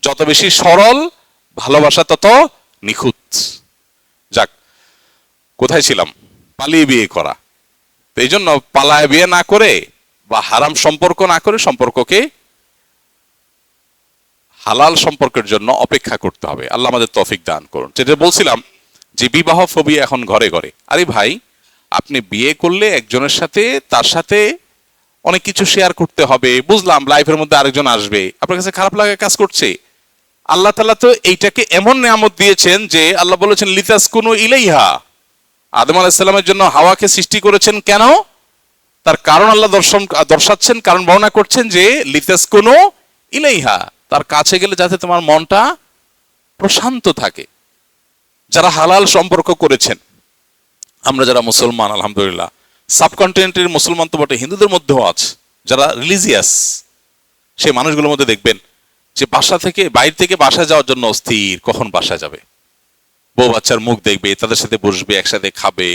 যত বেশি সরল ভালোবাসা তত নিখুঁত। যাক, কোথায় ছিলাম? পালিয়ে বিয়ে করা। তো এই জন্য পালায় বিয়ে না করে বা হারাম সম্পর্ক না করে সম্পর্ককে হালাল সম্পর্কের জন্য অপেক্ষা করতে হবে। আল্লাহ আমাদের তৌফিক দান করুন। যেটা বলছিলাম যে বিবাহ ফোবিয়া এখন ঘরে ঘরে। আরে ভাই, আপনি বিয়ে করলে একজনের সাথে, তার সাথে অনেক কিছু শেয়ার করতে হবে, বুঝলাম লাইফের মধ্যে আরেকজন আসবে, আপনার কাছে খারাপ লাগে কাজ করছে। আল্লাহ তাআলা তো এইটাকে এমন নিয়ামত দিয়েছেন যে আল্লাহ বলেছেন লিতাসকুনু ইলাইহা, আদম আলাইহিস সালামের জন্য হাওয়াকে সৃষ্টি করেছেন কেন? তার কারণ আল্লাহ দর্শাচ্ছেন, কারণ বর্ণনা করছেন যে লিতাসকুনু ইলাইহা, তার কাছে গেলে যাতে তোমার মনটা প্রশান্ত থাকে। যারা হালাল সম্পর্ক করেছেন, আমরা যারা মুসলমান আলহামদুলিল্লাহ, সাবকন্টিনেন্টের মুসলমান তো বটে, হিন্দুদের মধ্যেও আছে যারা রিলিজিয়াস, সেই মানুষগুলোর মধ্যে দেখবেন যে বাসা থেকে বাইরে থেকে বাসায় যাওয়ার জন্য অস্থির, কখন বাসায় যাবে, বউ বাচ্চার মুখ দেখবে, তাদের সাথে বসবে, একসাথে খাবে,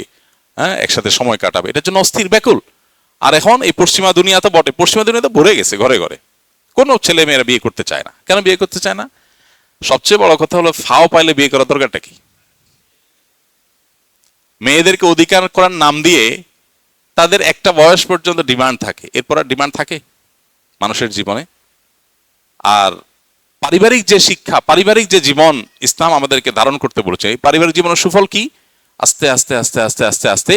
হ্যাঁ, একসাথে সময় কাটাবে, এটার জন্য অস্থির ব্যাকুল। আর এখন এই পশ্চিমা দুনিয়া তো বটে, পশ্চিমা দুনিয়া তো ভরে গেছে ঘরে ঘরে, কোনো ছেলে মেয়েরা বিয়ে করতে চায় না। কেন বিয়ে করতে চায় না? সবচেয়ে বড় কথা হলো ফাও পাইলে বিয়ে করার দরকারটা কি? মেয়েদেরকে অধিকার করার নাম দিয়ে তাদের একটা বয়স পর্যন্ত ডিমান্ড থাকে, এরপর আর ডিমান্ড থাকে মানুষের জীবনে? আর পারিবারিক যে শিক্ষা, পারিবারিক যে জীবন ইসলাম আমাদেরকে ধারণ করতে বলেছে, এই পারিবারিক জীবনের সুফল কি? আস্তে আস্তে আস্তে আস্তে আস্তে আস্তে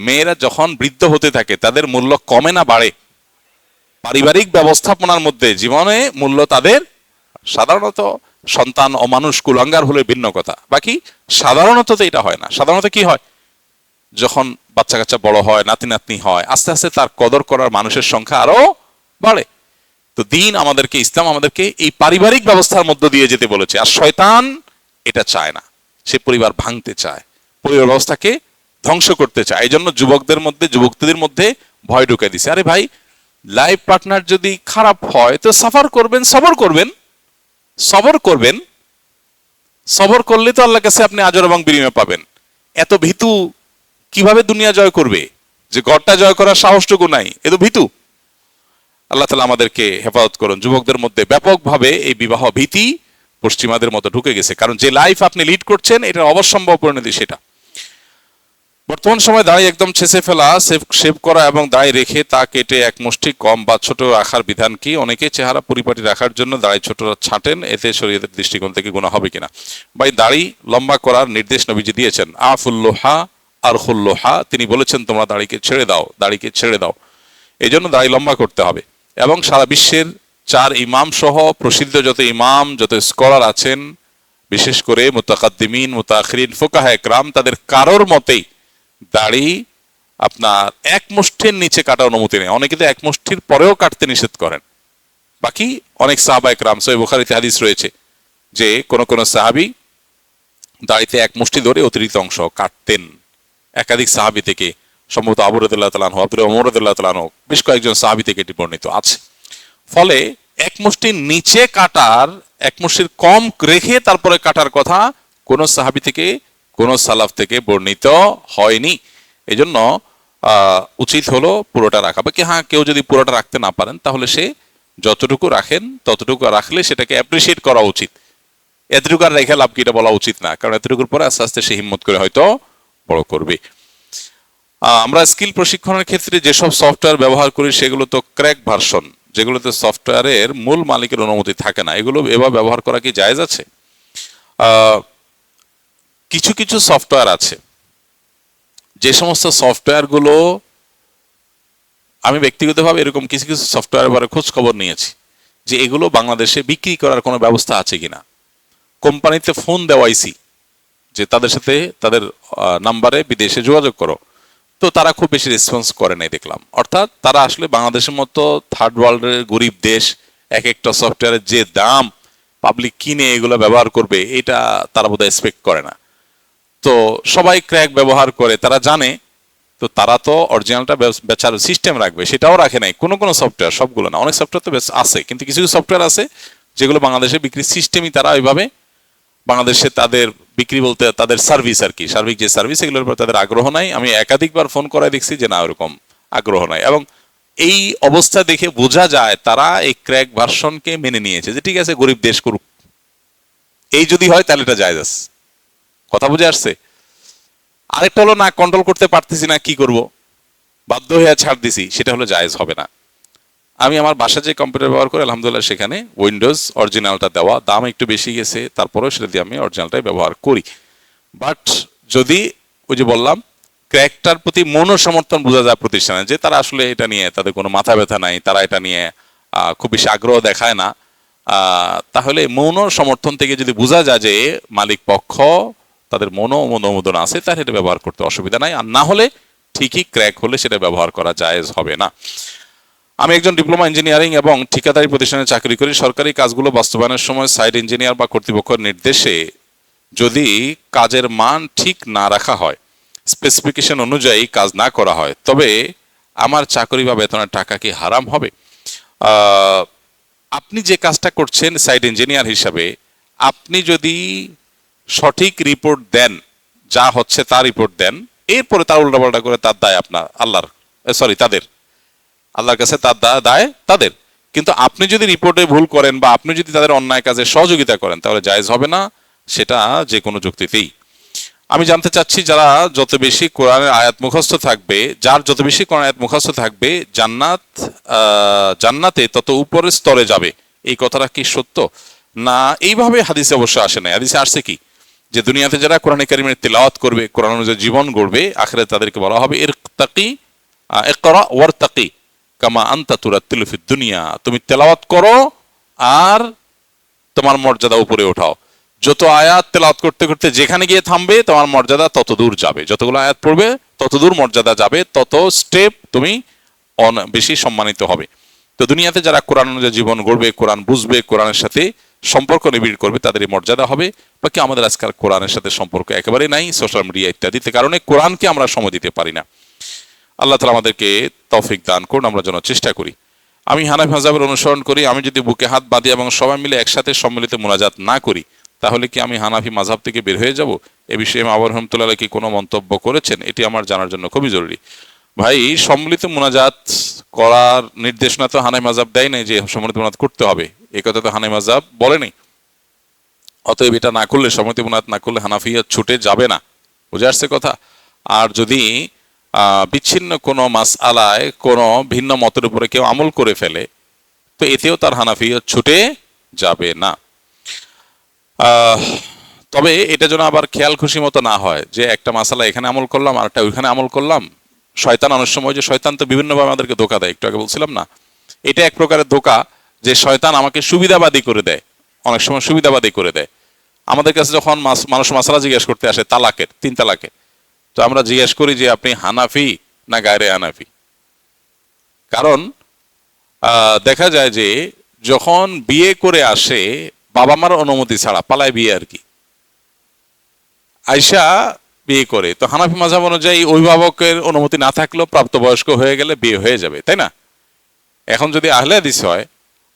মেয়েরা যখন বৃদ্ধ হতে থাকে তাদের মূল্য কমে না বাড়ে? পারিবারিক ব্যবস্থাপনার মধ্যে জীবনে মূল্য তাদের, সাধারণত সন্তান অমানুষ কুলাঙ্গার হলে ভিন্ন কথা, বাকি সাধারণত তো এটা হয় না। সাধারণত কি হয়, যখন বাচ্চা কাচ্চা বড় হয়, নাতি নাতনি হয়, আস্তে আস্তে তার কদর করার মানুষের সংখ্যা আরো বাড়ে। তো দিন আমাদেরকে, ইসলাম আমাদেরকে এই পারিবারিক ব্যবস্থার মধ্য দিয়ে যেতে বলেছে। আর শয়তান এটা চায় না, সে পরিবার ভাঙতে চায়, পরিবার ব্যবস্থাকে ধ্বংস করতে চায়। এই জন্য যুবকদের মধ্যে, যুবকদের মধ্যে ভয় ঢুকে দিছে। আরে ভাই, লাইফ পার্টনার যদি খারাপ হয় তো সাফার করবেন, সবর করবেন, সবর করবেন, সবর করলে তো আল্লাহর কাছে আপনি আজর এবং বিনিময় পাবেন। এত ভীতু কিভাবে দুনিয়া জয় করবে, যে ঘরটা জয় করার সাহসটুকু নাই, এ তো ভীতু। আল্লাহ তাআলা আমাদেরকে হেফাজত করুন। যুবকদের মধ্যে ব্যাপকভাবে এই বিবাহ ভীতি পশ্চিমাদের মতো ঢুকে গেছে, কারণ যে লাইফ আপনি লিড করছেন এটার অবশ্যম্ভাব পরিণতি সেটা। বর্তমান সময় দাড়ি একদম ছেঁচে ফেলা, শেভ করা এবং দাড়ি রেখে তা কেটে এক মুষ্টি কম বা ছোট রাখার বিধান কি? অনেকে চেহারা পরিপাটি রাখার জন্য দাড়ি ছোট ছাঁটেন, এতে শরীয়তের দৃষ্টিকোণ থেকে গুনাহ হবে কিনা? ভাই, দাড়ি লম্বা করার নির্দেশ নবীজি দিয়েছেন, আফুল্লোহা আর হুল্লোহা, তিনি বলেছেন তোমরা দাড়িকে ছেড়ে দাও, দাড়িকে ছেড়ে দাও। এই জন্য দাড়ি লম্বা করতে হবে। এবং সারা বিশ্বের 4 ইমাম সহ প্রসিদ্ধ যত ইমাম, যত স্কলার আছেন, বিশেষ করে মুতাকাদ্দিমিন, মুতাআখিরিন, ফুকাহা একরাম, তাদের কারোর মতেই দাড়ি আপনার এক মুষ্টির নিচে কাটার অনুমতি নেই। অনেকে তো এক মুষ্টির পরেও কাটতে নিষেধ করেন। বাকি অনেক সাহাবা একরাম, সহিহ বুখারীতে হাদিস রয়েছে যে কোন কোন সাহাবী দাড়িতে এক মুষ্টি ধরে অতিরিক্ত অংশ কাটতেন। একাধিক সাহাবী থেকে, সম্ভবত আবু রাদিয়াল্লাহু তাআলা আনহু, আব্দুর ওমর রাদিয়াল্লাহু তাআলা আনহু, বেশ কয়েকজন সাহাবী থেকে এটি বর্ণিত আছে। ফলে এক মুষ্টির নিচে কাটার, এক মুষ্টির কম রেখে তারপরে কাটার কথা কোন সাহাবী থেকে, কোন সালাফ থেকে বর্ণিত হয়নি। এই জন্য উচিত হলো পুরোটা রাখা। বাকি হ্যাঁ, কেউ যদি পুরোটা রাখতে না পারেন তাহলে সে যতটুকু রাখেন ততটুকু রাখলে সেটাকে অ্যাপ্রিসিয়েট করা উচিত। এতটুকু আর রেখে লাভ কি, এটা বলা উচিত না, কারণ এতটুকুর পরে আস্তে আস্তে সে হিম্মত করে হয়তো বড় করবে। আমরা স্কিল প্রশিক্ষণের ক্ষেত্রে যেসব সফটওয়্যার ব্যবহার করি সেগুলো তো ক্র্যাক ভার্সন, যেগুলোতে সফটওয়্যারের মূল মালিকের অনুমতি থাকে না। এগুলো এবার ব্যবহার করা কি জায়েজ আছে? কিছু কিছু সফটওয়্যার আছে, যে সমস্ত সফটওয়্যারগুলো, আমি ব্যক্তিগতভাবে এরকম কিছু কিছু সফটওয়্যারের ব্যাপারে খোঁজ খবর নিয়েছি যে এগুলো বাংলাদেশে বিক্রি করার কোনো ব্যবস্থা আছে কিনা। কোম্পানিতে ফোন দেওয়াইছি যে তাদের সাথে, তাদের নাম্বারে বিদেশে যোগাযোগ করো, তো তারা খুব বেশি রেসপন্স করে নাই দেখলাম। অর্থাৎ তারা আসলে বাংলাদেশের মতো থার্ড ওয়ার্ল্ডের গরিব দেশ, এক একটা সফটওয়্যারের যে দাম, পাবলিক কিনে এগুলো ব্যবহার করবে, এটা তারা বোধহয় এক্সপেক্ট করে না। তো সবাই ক্র্যাক ব্যবহার করে, তারা জানে, তো তারা তো অরিজিনালটা বেচার সিস্টেম রাখবে, সেটাও রাখে নাই। কোনো কোনো সফটওয়্যার, সবগুলো না, অনেক সফটওয়্যার তো বেশ আছে, কিন্তু কিছু কিছু সফটওয়্যার আছে যেগুলো বাংলাদেশে বিক্রির সিস্টেমই তারা ওইভাবে, বাংলাদেশে তাদের বিক্রি বলতে তাদের সার্ভিস আর কি, সার্বিক যে সার্ভিস, এগুলোর উপর তাদের আগ্রহ নাই। আমি একাধিকবার ফোন করায় দেখছি যে না, ওরকম আগ্রহ নাই। এবং এই অবস্থা দেখে বোঝা যায় তারা এই ক্র্যাক ভার্সনকে মেনে নিয়েছে যে ঠিক আছে, গরিব দেশ করুক, এই যদি হয় তাহলে এটা জায়েজ আছে। কথা বুঝে আসছে? আরেকটা হলো, না কন্ট্রোল করতে পারতেছি না, কি করব, বাধ্য হয়ে ছাড় দিছি, সেটা হলো জায়েজ হবে না। আমি আমার বাসা যে কম্পিউটার ব্যবহার করি আলহামদুলিল্লাহ, সেখানে উইন্ডোজ অরিজিনালটা দেওয়া, দাম একটু বেশি গেছে, তারপরেও সেটা দিয়ে আমি অরিজিনালটাই ব্যবহার করি। বাট যদি ওই যে বললাম, ক্র্যাকটার প্রতি মনো সমর্থন বোঝা যায় প্রতিষ্ঠানে, যে তারা আসলে এটা নিয়ে তাদের কোনো মাথা ব্যথা নাই, তারা এটা নিয়ে খুব বেশি আগ্রহ দেখায় না, তাহলে মৌন সমর্থন থেকে যদি বোঝা যায় যে মালিক পক্ষ তাদের অনুমোদন আছে, তাহলে এটা ব্যবহার করতে অসুবিধা নাই। আর না হলে ঠিকই ক্র্যাক হলে সেটা ব্যবহার করা জায়েজ হবে না। আমি একজন ডিপ্লোমা ইঞ্জিনিয়ারিং এবং ঠিকাদারি প্রতিষ্ঠানে চাকরি করি। সরকারি কাজগুলো বাস্তবায়নের সময় সাইট ইঞ্জিনিয়ার বা কর্তৃপক্ষের নির্দেশে যদি কাজের মান ঠিক না রাখা হয়, স্পেসিফিকেশন অনুযায়ী কাজ না করা হয়, তবে আমার চাকরি বা বেতনের টাকা কি হারাম হবে? আপনি যে কাজটা করছেন সাইট ইঞ্জিনিয়ার হিসাবে, আপনি যদি সঠিক রিপোর্ট দেন, যা হচ্ছে তার রিপোর্ট দেন, এরপরে তার উল্টাপাল্টা করে তার দায় আপনার, তাদের আল্লাহর কাছে তার দায় তাদের। কিন্তু আপনি যদি রিপোর্টে ভুল করেন বা আপনি যদি তাদের অন্যায় কাজে সহযোগিতা করেন, তাহলে জায়েজ হবে না, সেটা যে কোনো যুক্তিতেই। আমি জানতে চাচ্ছি, যারা যত বেশি কোরআনের আয়াত মুখস্থ থাকবে, যার যত বেশি কোরআন আয়াত মুখস্থ থাকবে, জান্নাতে তত উপরের স্তরে যাবে, এই কথাটা কি সত্য? না, এইভাবে হাদিসে অবশ্য আসে না। হাদিসে আসছে কি, যে দুনিয়াতে যারা কোরআনে কারিমের তিলাওয়াত করবে, কোরআন অনুযায়ী জীবন গড়বে, আখিরাতে তাদেরকে বলা হবে ইকরা ওয়ারতাকি কামা আনতা তুরাত্তিলু ফিদ দুনিয়া, তুমি তেলাওয়াত করো আর তোমার মর্যাদা উপরে ওঠাও। যত আয়াত তেলাওয়াত করতে করতে যেখানে গিয়ে থামবে, তোমার মর্যাদা তত দূর যাবে। যতগুলো আয়াত পড়বে তত দূর মর্যাদা যাবে, তত স্টেপ তুমি বেশি সম্মানিত হবে। তো দুনিয়াতে যারা কোরআন অনুযায়ী জীবন গড়বে, কোরআন বুঝবে, কোরআনের সাথে সম্পর্ক নিবিড় করবে, তাদের মর্যাদা হবে। বাকি আমাদের আজকাল কোরআনের সাথে সম্পর্ক একেবারেই নাই, সোশ্যাল মিডিয়া ইত্যাদিতে কারণে কোরআনকে আমরা সময় দিতে পারি না। আল্লাহ তাআলা আমাদেরকে তৌফিক দান করুন, আমরা যেন চেষ্টা করি। আমি হানাফি মাযহাবের অনুসরণ করি। আমি যদি বুকে হাত বাঁধি এবং সবাই মিলে একসাথে সম্মিলিত মুনাজাত না করি, তাহলে কি আমি হানাফি মাযহাব থেকে বের হয়ে যাব? এ বিষয়ে আবার রহমতুল্লাহ কি কোনো মন্তব্য করেছেন? এটি আমার জানার জন্য খুবই জরুরি। ভাই, সম্মিলিত মুনাজাত করার নির্দেশনা তো হানাফি মাযহাব দেয় নাই যে সম্মিলিত মুনাজাত করতে হবে, এই কথা তো হানাফি মাযহাব বলেনি। অতএব এটা না করলে, সম্মিলিত মুনাজাত না করলে হানাফিয়ত ছুটে যাবে না। বুঝে আসছে কথা? আর যদি বিচ্ছিন্ন কোনো মাসআলায় কোনো ভিন্ন মতের উপরে কেউ আমল করে ফেলে, তো এতেও তার হানাফিয়ত ছুটে যাবে না। তবে এটা যেন আবার খেয়াল খুশি মতো না হয় যে একটা মাসালা এখানে আমল করলাম আর একটা ওইখানে আমল করলাম। শয়তান অনেক সময়, যে শয়তান তো বিভিন্নভাবে আমাদেরকে ধোকা দেয়, একটু আগে বলছিলাম না, এটা এক প্রকারের ধোকা, যে শয়তান আমাকে সুবিধাবাদী করে দেয়, অনেক সময় সুবিধাবাদী করে দেয়। আমাদের কাছে যখন মানুষ মাসালা জিজ্ঞেস করতে আসে তালাকের, 3 তালাকের, তো আমরা জিজ্ঞেস করি যে আপনি হানাফি না গায়রে হানাফি? কারণ দেখা যায় যে যখন বিয়ে করে আসে বাবা মার অনুমতি ছাড়া, পালায় বিয়ে আর কি, আয়শা বিয়ে করে, তো হানাফি মাযহাব অনুযায়ী অভিভাবকের অনুমতি না থাকলেও প্রাপ্তবয়স্ক হয়ে গেলে বিয়ে হয়ে যাবে, তাই না? এখন যদি আহলে হাদিস হয়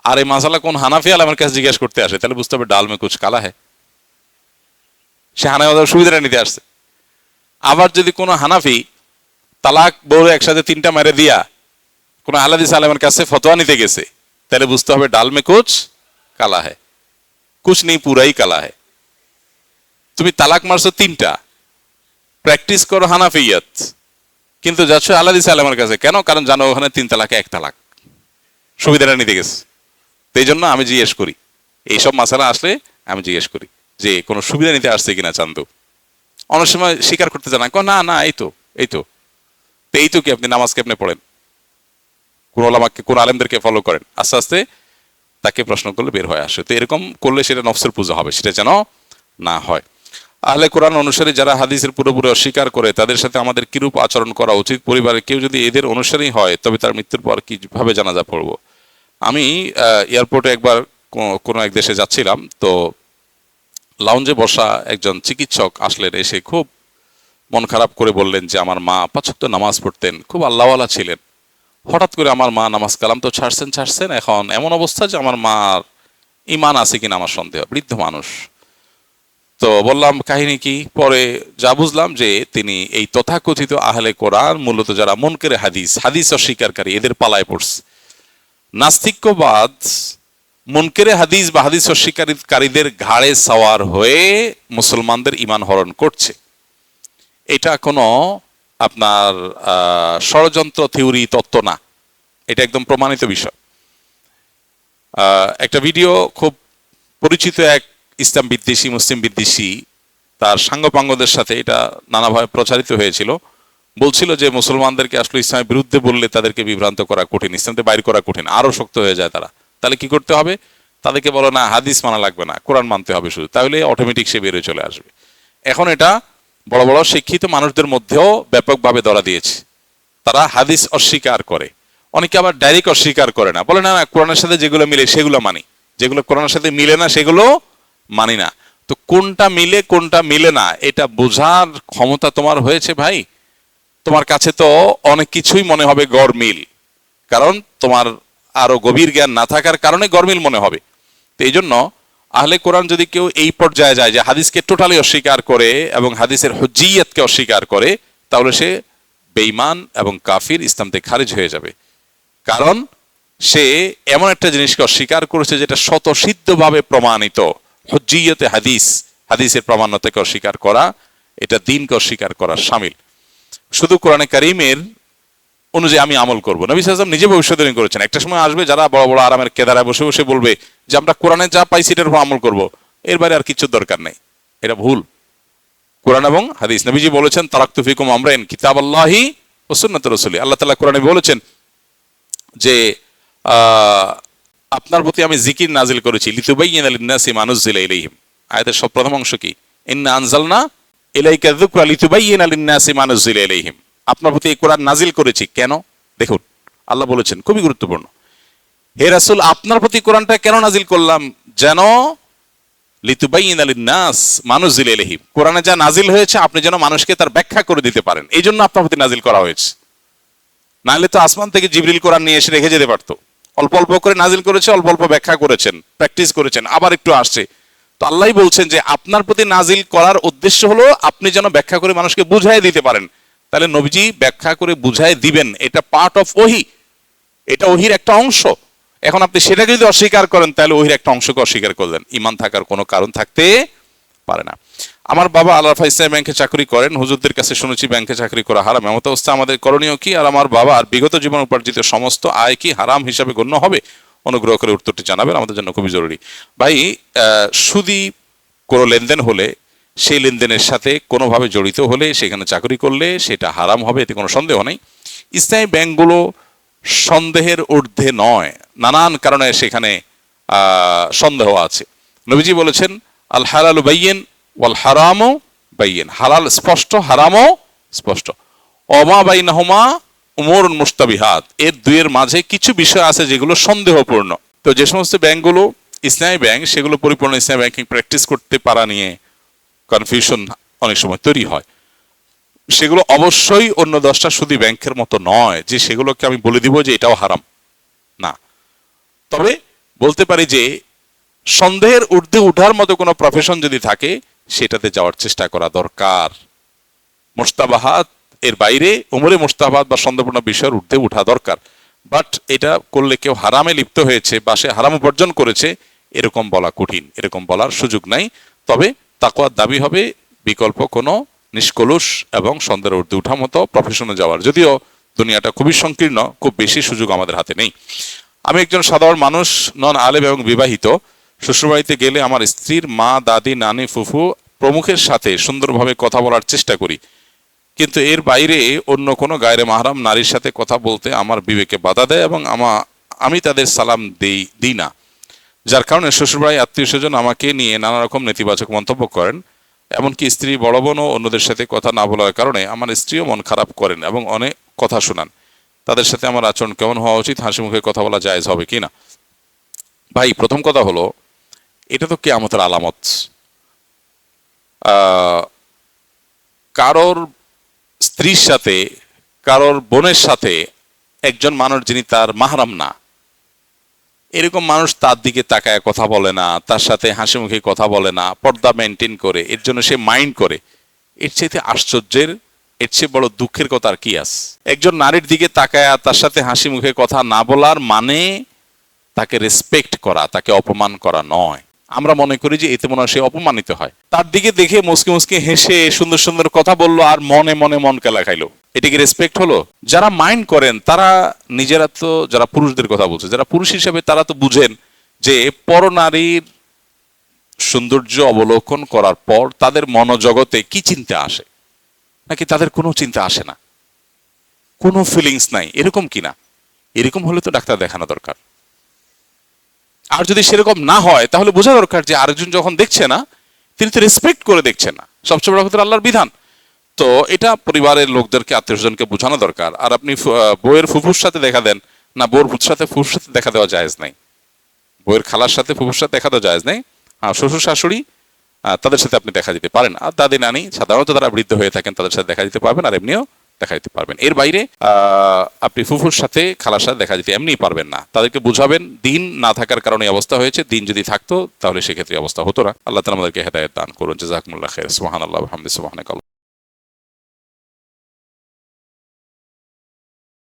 আর এই মাসালা কোন হানাফি আলেমের কাছে জিজ্ঞেস করতে আসে, তাহলে বুঝতে হবে ডাল মে কুছ কালা হ্যায়, সে হানাফি মাযহাবের সুবিধাটা নিতে আসছে। আবার যদি কোনো হানাফি তালাক বউরে একসাথে 3টা মেরে দিয়া কোন আহলে হাদিস আলেমের কাছে ফতোয়া নিতে গেছে, তাহলে বুঝতে হবে ডাল মে কুছ কালা হ্যায়, কুছ নেই পুরাই কালা হ্যায়। তুমি তালাক মারছো 3টা, প্র্যাকটিস করো হানাফিয়ত, কিন্তু যাচ্ছ আহলে হাদিস আলেমের কাছে কেন? কারণ জানো ওখানে 3 তালাকে 1 তালাক, সুবিধাটা নিতে গেছে। তো এই জন্য আমি জিজ্ঞেস করি, এইসব মাসালা আসলে আমি জিজ্ঞেস করি যে কোনো সুবিধা নিতে আসছে কিনা চান্দু। অনেক সময় স্বীকার করতে জানা, না না এই তো এই তো কি আপনি নামাজকে আপনি পড়েন, কোন ওলামাকে, কোন আলেমদেরকে ফলো করেন, আস্তে আস্তে তাকে প্রশ্ন করলে বের হয়ে আসে। তো এরকম করলে সেটা নফসের পূজা হবে, সেটা যেন না হয়। আহলে কোরআন অনুসারী যারা হাদিসের পুরোপুরি অস্বীকার করে, তাদের সাথে আমাদের কিরূপ আচরণ করা উচিত? পরিবারের কেউ যদি এদের অনুসারী হয়, তবে তার মৃত্যুর পর কিভাবে জানাজা পড়ব? আমি এয়ারপোর্টে একবার কোনো এক দেশে যাচ্ছিলাম, তো লাউঞ্জে বসা একজন চিকিৎসক আসলেন, এসে খুব মন খারাপ করে বললেন যে আমার মা 5 ওয়াক্ত নামাজ পড়তেন, খুব আল্লাহওয়ালা ছিলেন, হঠাৎ করে আমার মা নামাজ কালাম তো ছাড়ছেন, এখন এমন অবস্থা যে আমার মার ইমান আছে কিনা আমার সন্দেহ, বৃদ্ধ মানুষ। তো বললাম কাহিনী কি? পরে যা বুঝলাম যে তিনি এই তথাকথিত আহলে কোরআন, মূলত যারা মুনকারে হাদিস অস্বীকারী, এদের পালায় পড়ছে। নাস্তিক্যবাদ মুনকারে হাদিস বা হাদিস অস্বীকারীদের ঘাড়ে সওয়ার হয়ে মুসলমানদের ঈমান হরণ করছে। এটা কোনো আপনার ষড়যন্ত্র থিওরি তত্ত্ব না, এটা একদম প্রমাণিত বিষয়। একটা ভিডিও খুব পরিচিত এক ইসলাম বিদ্বেষী, মুসলিম বিদ্বেষী, তার সাঙ্গপাঙ্গদের সাথে এটা নানাভাবে প্রচারিত হয়েছিল। বলছিল যে মুসলমানদেরকে আসলে ইসলামের বিরুদ্ধে বললে তাদেরকে বিভ্রান্ত করা কঠিন, ইসলাম থেকে বাইর করা কঠিন, আরো শক্ত হয়ে যায় তারা। তাহলে কি করতে হবে? তাদেরকে বলো না হাদিস মানা লাগবে না, কোরআন মানতে হবে শুধু, তাহলে অটোমেটিক সে বেরোয় চলে আসবে। এখন এটা বড় বড় শিক্ষিত মানুষদের মধ্যেও ব্যাপকভাবে ধরা দিয়েছে। তারা হাদিস অস্বীকার করে, অনেকে আবার ডাইরেক্ট অস্বীকার করে না, বলে না না কোরআনের সাথে যেগুলো মিলে সেগুলো মানি, যেগুলো কোরআনের সাথে মিলে না সেগুলো মানি না। তো কোনটা মিলে কোনটা মিলে না এটা বোঝার ক্ষমতা তোমার হয়েছে ভাই? তোমার কাছে তো অনেক কিছুই মনে হবে গরমিল, কারণ তোমার আরো গভীর জ্ঞান না থাকার কারণে গরমিল মনে হবে। তো এই জন্য আহলে কোরআন যদি কেউ এই পর্যায়ে যায় যে হাদিসকে টোটালি অস্বীকার করে এবং হাদিসের হুজ্জিয়তকে অস্বীকার করে, তাহলে সে বেঈমান এবং কাফির, ইসলাম থেকে খারিজ হয়ে যাবে। কারণ সে এমন একটা জিনিসকে অস্বীকার করেছে যেটা স্বতঃসিদ্ধভাবে প্রমাণিত। হুজ্জিয়তে হাদিস, হাদিসের প্রামাণ্যতাকে অস্বীকার করা, এটা দ্বীনকে অস্বীকার করার শামিল। শুধু কোরআনে কারীমের অনুযায়ী আমি আমল করবো, নবী সাল্লাল্লাহু আলাইহি ওয়াসাল্লাম নিজে ভবিষ্যৎবাণী করেছেন একটা সময় আসবে যারা বড় বড় আরামের কেদারায় বসে বসে বলবে যে আমরা কোরআনে যা পাইছি এটার উপর আমল করবো, এর বাইরে আর কিছু দরকার নেই। এটা ভুল। কোরআন এবং হাদিস, নবীজি বলেছেন তারাকতু ফিকুম আমরাইন কিতাবাল্লাহি ওয়া সুন্নাতুর রাসূলি। আল্লাহ তাআলা কোরআনে বলেছেন যে আপনার প্রতি আমি জিকির নাজিল করেছি লিতুবাইয়িনা লিন-নাসি মা নুযিলা ইলাইহিম। আয়াতের সব প্রথম অংশ কি? ইন্না আনজালনা ইলাইকা যিকরা লিতুবাইয়িনা লিন-নাসি মা নুযিলা ইলাইহিম। আপনার প্রতি এই কোরআন নাজিল করেছি কেন? দেখুন আল্লাহ বলেছেন, খুবই গুরুত্বপূর্ণ, হে রাসূল আপনার প্রতি কোরআনটা কেন নাজিল করলাম? যেন লিতুবাইয়িনা লিন-নাস মা নুযিলা ইলাইহিম, কোরআনে যা নাজিল হয়েছে আপনি যেন মানুষকে তার ব্যাখ্যা করে দিতে পারেন, এই জন্য আপনার প্রতি নাজিল করা হয়েছে। নাহলে তো আসমান থেকে জিবরিল কোরআন নিয়ে এসে রেখে যেতে পারতো। অল্প অল্প করে নাজিল করেছে, অল্প অল্প ব্যাখ্যা করেছেন, প্র্যাকটিস করেছেন, আবার একটু আসছে। তো আল্লাহই বলছেন যে আপনার প্রতি নাজিল করার উদ্দেশ্য হলো আপনি যেন ব্যাখ্যা করে মানুষকে বুঝাই দিতে পারেন। তাহলে নবীজি ব্যাখ্যা করে বুঝাই দিবেন, এটা পার্ট অফ ওহী, এটা ওহীর একটা অংশ। এখন আপনি সেটাকে যদি অস্বীকার করেন তাহলে ওহীর একটা অংশকে অস্বীকার করলেন, ঈমান থাকার কোনো কারণ থাকতে পারে না। আমার বাবা আল-আরফা ইসলামী ব্যাংকে চাকরি করেন, হুজুরদের কাছে শুনেছি ব্যাংকে চাকরি করা হারাম, এমত অবস্থা আমাদের করণীয় কি? আর আমার বাবার বিগত জীবন উপার্জিত সমস্ত আয় কি হারাম হিসাবে গণ্য হবে? অনুগ্রহ করে উত্তরটি জানাবেন, আমাদের জন্য খুবই জরুরি। ভাই, সুদি কোনো লেনদেন হলে, সেই লেনদেনের সাথে কোনোভাবে জড়িত হলে, সেখানে চাকরি করলে সেটা হারাম হবে, এতে কোনো সন্দেহ নেই। ইসলামী ব্যাংকগুলো সন্দেহের ঊর্ধ্বে নয়, নানান কারণে সেখানে সন্দেহ আছে। নবীজি বলেছেন আল হালালু বাইয়িন ওয়াল হারামু বাইয়িন, হালাল স্পষ্ট, হারামও স্পষ্ট। ওমা বাইনাহুমা উমুরুন মুশতাবিহাত, এর দুইয়ের মাঝে কিছু বিষয় আছে যেগুলো সন্দেহপূর্ণ। তো যে সমস্ত ব্যাংকগুলো ইসলামী ব্যাংক, সেগুলো পরিপূর্ণ ইসলামী ব্যাংকিং প্র্যাকটিস করতে পারা নিয়ে কনফিউশন অনেক সময় তৈরি হয়। সেগুলো অবশ্যই অন্য 10টা সুদী ব্যাংকের মতো নয় যে সেগুলোকে আমি বলে দিব যে এটাও হারাম, না। তবে বলতে পারি যে সন্দেহের ঊর্ধ্বে উঠার মতো কোনো প্রফেশন যদি থাকে সেটাতে যাওয়ার চেষ্টা করা দরকার। মুস্তাবাহাত এর বাইরে, উমরে মুস্তাবাহাত বা সন্দেহপূর্ণ বিষয়ের ঊর্ধ্বে উঠা দরকার। বাট এটা করলে কেউ হারামে লিপ্ত হয়েছে বা সে হারাম উপার্জন করেছে, এরকম বলা কঠিন, এরকম বলার সুযোগ নাই। তবে তাকওয়ার দাবি হবে বিকল্প কোনো নিষ্কলুষ এবং সন্দেহের ঊর্ধ্বে উঠা মতো প্রফেশনে যাওয়ার। যদিও দুনিয়াটা খুবই সংকীর্ণ, খুব বেশি সুযোগ আমাদের হাতে নেই। আমি একজন সাধারণ মানুষ, নন আলেম এবং বিবাহিত। শ্বশুরবাড়িতে গেলে আমার স্ত্রীর মা, দাদি, নানি, ফুফু প্রমুখের সাথে সুন্দরভাবে কথা বলার চেষ্টা করি, কিন্তু এর বাইরে অন্য কোনো গায়রে মাহরাম নারীর সাথে কথা বলতে আমার বিবেকে বাধা দেয় এবং আমি তাদের সালাম দিই না, যার কারণে শ্বশুরবাড়ি আত্মীয় স্বজন আমাকে নিয়ে নানা রকম নেতিবাচক মন্তব্য করেন। এমনকি স্ত্রী, বড় বোনও অন্যদের সাথে কথা না বলার কারণে আমার স্ত্রীও মন খারাপ করেন এবং অনেক কথা শোনান। তাদের সাথে আমার আচরণ কেমন হওয়া উচিত? হাসি মুখে কথা বলা জায়েজ হবে কিনা? ভাই, প্রথম কথা হলো, এটা তো কিয়ামতের আলামত। কারোর স্ত্রীর সাথে, কারোর বোনের সাথে একজন মানুষ যিনি তার মাহরাম না, এরকম মানুষ তার দিকে তাকায় কথা বলে না, তার সাথে হাসি মুখে কথা বলে না, পর্দা মেনটেন করে, এর জন্য সে মাইন্ড করে, এর চেয়ে আশ্চর্যের, এর চেয়ে বড় দুঃখের কথা আর কি আছে? একজন নারীর দিকে তাকায় তার সাথে হাসি মুখে কথা না বলার মানে তাকে রেসপেক্ট করা, তাকে অপমান করা নয়। আমরা মনে করি যে এতে মনে হয় সে অপমানিত হয়। তার দিকে দেখে মুসকে মুসকে হেসে সুন্দর সুন্দর কথা বললো আর মনে মনে মন কেলা খাইলো, এটা কি রেসপেক্ট হলো? যারা মাইন্ড করেন তারা নিজেরা তো, যারা পুরুষদের কথা বলছে, যারা পুরুষ হিসেবে তারা তো বুঝেন যে পরনারীর সৌন্দর্য অবলোকন করার পর তাদের মনোজগতে কি চিন্তা আসে, নাকি তাদের কোনো চিন্তা আসে না, কোনো ফিলিংস নাই, এরকম কিনা? এরকম হলে তো ডাক্তার দেখানো দরকার। আর যদি সেরকম না হয় তাহলে বোঝা দরকার যে আরেকজন যখন দেখছে না, তিনি তো রেসপেক্ট করে দেখছে না, সবচেয়ে বড় কথা আল্লাহর বিধান। তো এটা পরিবারের লোকদেরকে, আত্মীয় স্বজনকে বোঝানো দরকার। আর আপনি বউয়ের ফুফুর সাথে দেখা দেন না, বউর ফুফুর সাথে দেখা দেওয়া জায়েজ নাই, বউয়ের খালার সাথে ফুফুর সাথে দেখা দেওয়া জায়েজ নাই। হ্যাঁ, শ্বশুর শাশুড়ি তাদের সাথে আপনি দেখা দিতে পারেন। আর দাদি নানি সাধারণত তারা বৃদ্ধ হয়ে থাকেন, তাদের সাথে দেখা দিতে পারবেন, আর এমনিও দেখা দিতে পারবেন। এর বাইরে আপনি ফুফুর সাথে খালার সাথে দেখা দিতে এমনিই পারবেন না। তাদেরকে বুঝাবেন দিন না থাকার কারণে অবস্থা হয়েছে, দিন যদি থাকতো তাহলে সেক্ষেত্রে অবস্থা হতো না। আল্লাহ তাআলা আমাদেরকে হেদায়েত দান করুন। জাযাকুমুল্লাহ খাইর। সুবহানাল্লাহ ওয়া বিহামদিহি সুবহানাকাল্লাহ।